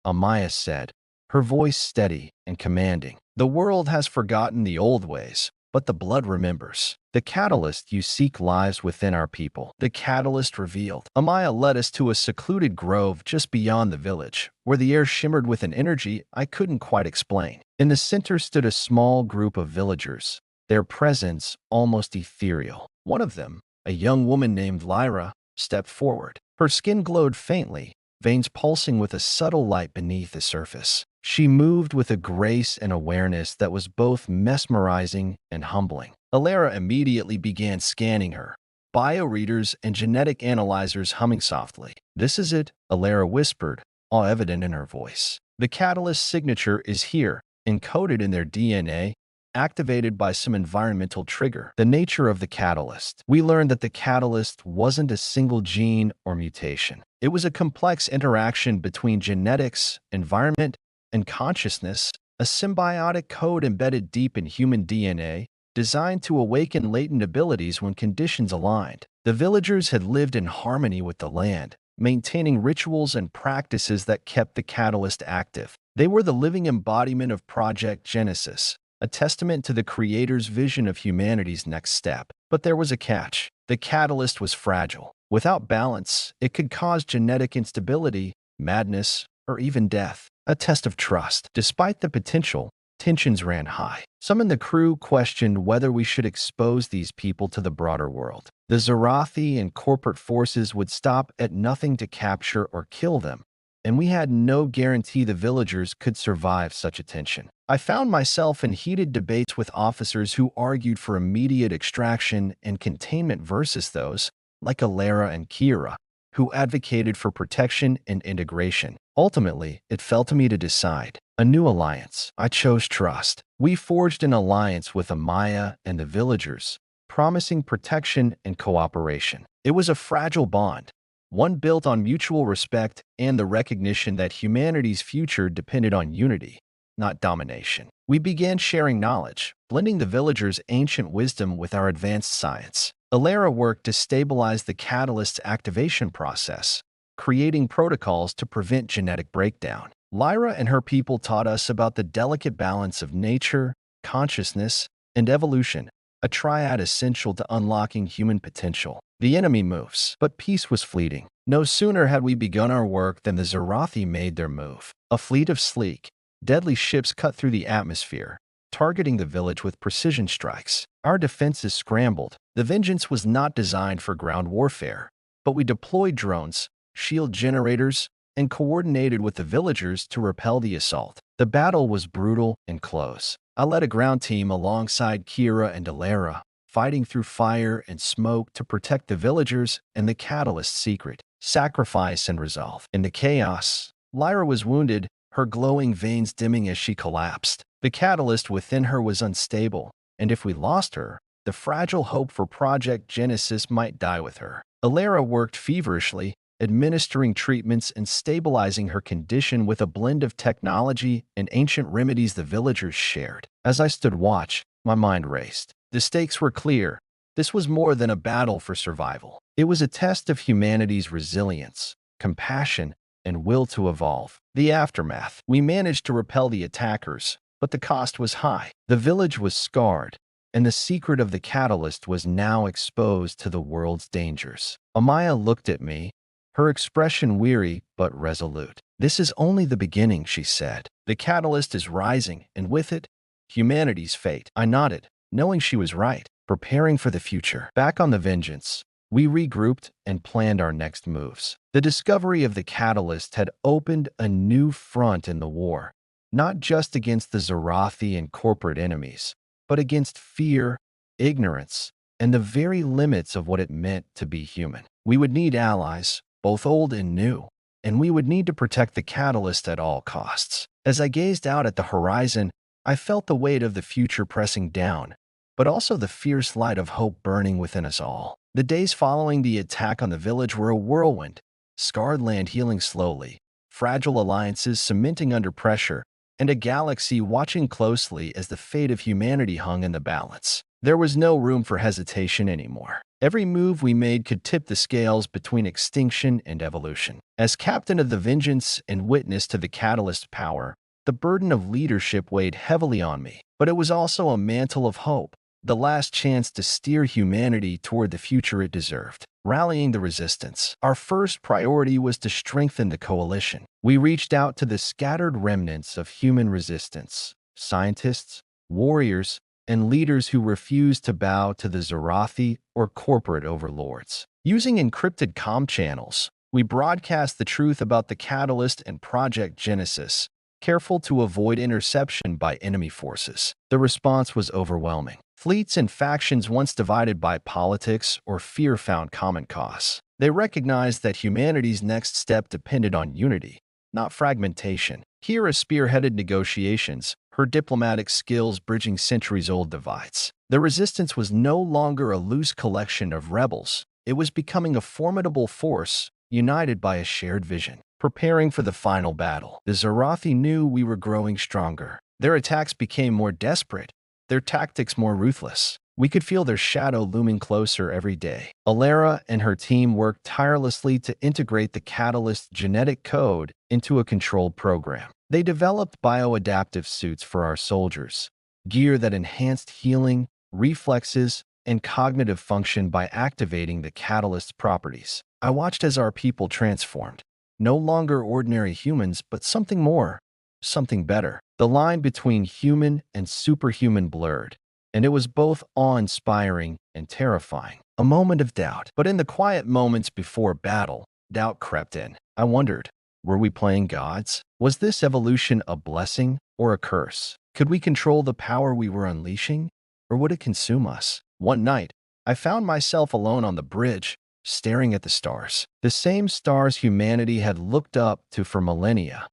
Amaya said, her voice steady and commanding. "The world has forgotten the old ways, but the blood remembers. The catalyst you seek lies within our people." The catalyst revealed. Amaya led us to a secluded grove just beyond the village, where the air shimmered with an energy I couldn't quite explain. In the center stood a small group of villagers, their presence almost ethereal. One of them, a young woman named Lyra, stepped forward. Her skin glowed faintly, veins pulsing with a subtle light beneath the surface. She moved with a grace and awareness that was both mesmerizing and humbling. Alara immediately began scanning her, bioreaders and genetic analyzers humming softly. "This is it," Alara whispered, all evident in her voice. "The catalyst signature is here, encoded in their DNA, activated by some environmental trigger." The nature of the catalyst. We learned that the catalyst wasn't a single gene or mutation. It was a complex interaction between genetics, environment, and consciousness, a symbiotic code embedded deep in human DNA, designed to awaken latent abilities when conditions aligned. The villagers had lived in harmony with the land, maintaining rituals and practices that kept the catalyst active. They were the living embodiment of Project Genesis, a testament to the creator's vision of humanity's next step. But there was a catch. The catalyst was fragile. Without balance, it could cause genetic instability, madness, or even death. A test of trust. Despite the potential, tensions ran high. Some in the crew questioned whether we should expose these people to the broader world. The Zarathi and corporate forces would stop at nothing to capture or kill them, and we had no guarantee the villagers could survive such a tension. I found myself in heated debates with officers who argued for immediate extraction and containment versus those, like Alara and Kira, who advocated for protection and integration. Ultimately, it fell to me to decide. A new alliance. I chose trust. We forged an alliance with Amaya and the villagers, promising protection and cooperation. It was a fragile bond, one built on mutual respect and the recognition that humanity's future depended on unity, not domination. We began sharing knowledge, blending the villagers' ancient wisdom with our advanced science. Alara worked to stabilize the catalyst's activation process, creating protocols to prevent genetic breakdown. Lyra and her people taught us about the delicate balance of nature, consciousness, and evolution, a triad essential to unlocking human potential. The enemy moves, but peace was fleeting. No sooner had we begun our work than the Zarathi made their move. A fleet of sleek, deadly ships cut through the atmosphere, targeting the village with precision strikes. Our defenses scrambled. The Vengeance was not designed for ground warfare, but we deployed drones, shield generators, and coordinated with the villagers to repel the assault. The battle was brutal and close. I led a ground team alongside Kira and Alara, fighting through fire and smoke to protect the villagers and the catalyst's secret. Sacrifice and resolve. In the chaos, Lyra was wounded, her glowing veins dimming as she collapsed. The catalyst within her was unstable, and if we lost her, the fragile hope for Project Genesis might die with her. Alara worked feverishly, administering treatments and stabilizing her condition with a blend of technology and ancient remedies the villagers shared. As I stood watch, my mind raced. The stakes were clear. This was more than a battle for survival. It was a test of humanity's resilience, compassion, and will to evolve. The aftermath. We managed to repel the attackers, but the cost was high. The village was scarred, and the secret of the catalyst was now exposed to the world's dangers. Amaya looked at me, her expression weary but resolute. "This is only the beginning," she said. "The catalyst is rising, and with it, humanity's fate." I nodded, knowing she was right, preparing for the future. Back on the Vengeance, we regrouped and planned our next moves. The discovery of the catalyst had opened a new front in the war, not just against the Zarathi and corporate enemies, but against fear, ignorance, and the very limits of what it meant to be human. We would need allies, both old and new, and we would need to protect the catalyst at all costs. As I gazed out at the horizon, I felt the weight of the future pressing down, but also the fierce light of hope burning within us all. The days following the attack on the village were a whirlwind, scarred land healing slowly, fragile alliances cementing under pressure, and a galaxy watching closely as the fate of humanity hung in the balance. There was no room for hesitation anymore. Every move we made could tip the scales between extinction and evolution. As captain of the Vengeance and witness to the catalyst's power, The burden of leadership weighed heavily on me, but it was also a mantle of hope, the last chance to steer humanity toward the future it deserved. Rallying the resistance. Our first priority was to strengthen the coalition. We reached out to the scattered remnants of human resistance, scientists, warriors, and leaders who refused to bow to the Zarathi or corporate overlords. Using encrypted comm channels, we broadcast the truth about the Catalyst and Project Genesis, careful to avoid interception by enemy forces. The response was overwhelming. Fleets and factions once divided by politics or fear found common cause. They recognized that humanity's next step depended on unity, not fragmentation. Kira spearheaded negotiations, her diplomatic skills bridging centuries-old divides. The resistance was no longer a loose collection of rebels. It was becoming a formidable force, united by a shared vision. Preparing for the final battle, the Zarathi knew we were growing stronger. Their attacks became more desperate, their tactics more ruthless. We could feel their shadow looming closer every day. Alara and her team worked tirelessly to integrate the Catalyst genetic code into a controlled program. They developed bioadaptive suits for our soldiers, gear that enhanced healing, reflexes, and cognitive function by activating the Catalyst's properties. I watched as our people transformed. No longer ordinary humans, but something more, something better. The line between human and superhuman blurred, and it was both awe-inspiring and terrifying. A moment of doubt. But in the quiet moments before battle, doubt crept in. I wondered, were we playing gods? Was this evolution a blessing or a curse? Could we control the power we were unleashing, or would it consume us? One night, I found myself alone on the bridge, staring at the stars. The same stars humanity had looked up to for millennia,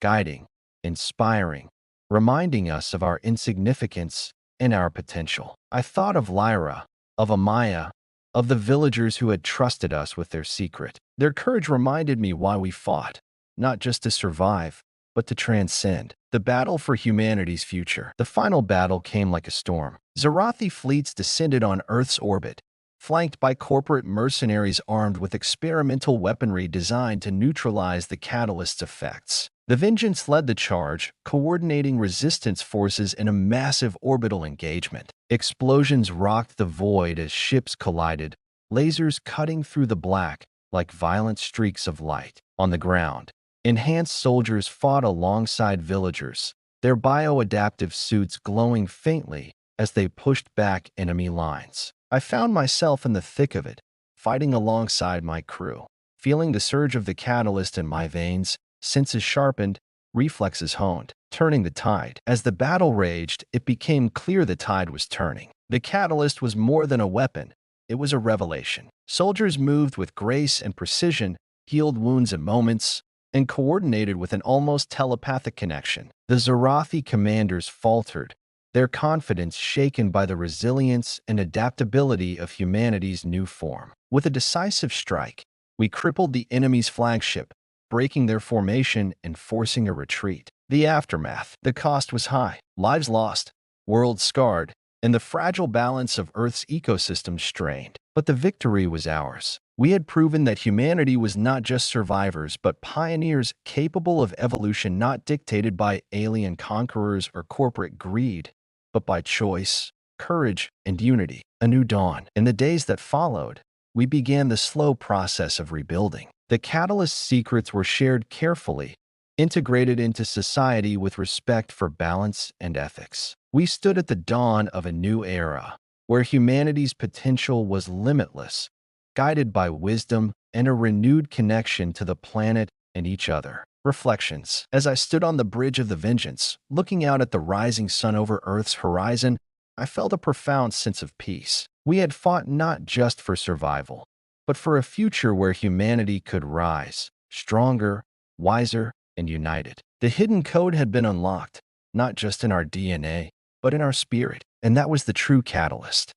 guiding, inspiring, reminding us of our insignificance and our potential. I thought of Lyra, of Amaya, of the villagers who had trusted us with their secret. Their courage reminded me why we fought, not just to survive, but to transcend. The battle for humanity's future. The final battle came like a storm. Zarathi fleets descended on Earth's orbit, flanked by corporate mercenaries armed with experimental weaponry designed to neutralize the Catalyst's effects. The Vengeance led the charge, coordinating resistance forces in a massive orbital engagement. Explosions rocked the void as ships collided, lasers cutting through the black like violent streaks of light. On the ground, enhanced soldiers fought alongside villagers, their bioadaptive suits glowing faintly as they pushed back enemy lines. I found myself in the thick of it, fighting alongside my crew, feeling the surge of the Catalyst in my veins, senses sharpened, reflexes honed, turning the tide. As the battle raged, it became clear the tide was turning. The Catalyst was more than a weapon, it was a revelation. Soldiers moved with grace and precision, healed wounds in moments, and coordinated with an almost telepathic connection. The Zarathi commanders faltered, their confidence shaken by the resilience and adaptability of humanity's new form. With a decisive strike, we crippled the enemy's flagship, breaking their formation and forcing a retreat. The aftermath. The cost was high. Lives lost, worlds scarred, and the fragile balance of Earth's ecosystem strained. But the victory was ours. We had proven that humanity was not just survivors, but pioneers capable of evolution not dictated by alien conquerors or corporate greed, but by choice, courage, and unity. A new dawn. In the days that followed, we began the slow process of rebuilding. The Catalyst's secrets were shared carefully, integrated into society with respect for balance and ethics. We stood at the dawn of a new era, where humanity's potential was limitless, guided by wisdom and a renewed connection to the planet and each other. Reflections. As I stood on the bridge of the Vengeance, looking out at the rising sun over Earth's horizon, I felt a profound sense of peace. We had fought not just for survival, but for a future where humanity could rise, stronger, wiser, and united. The hidden code had been unlocked, not just in our DNA, but in our spirit, and that was the true catalyst.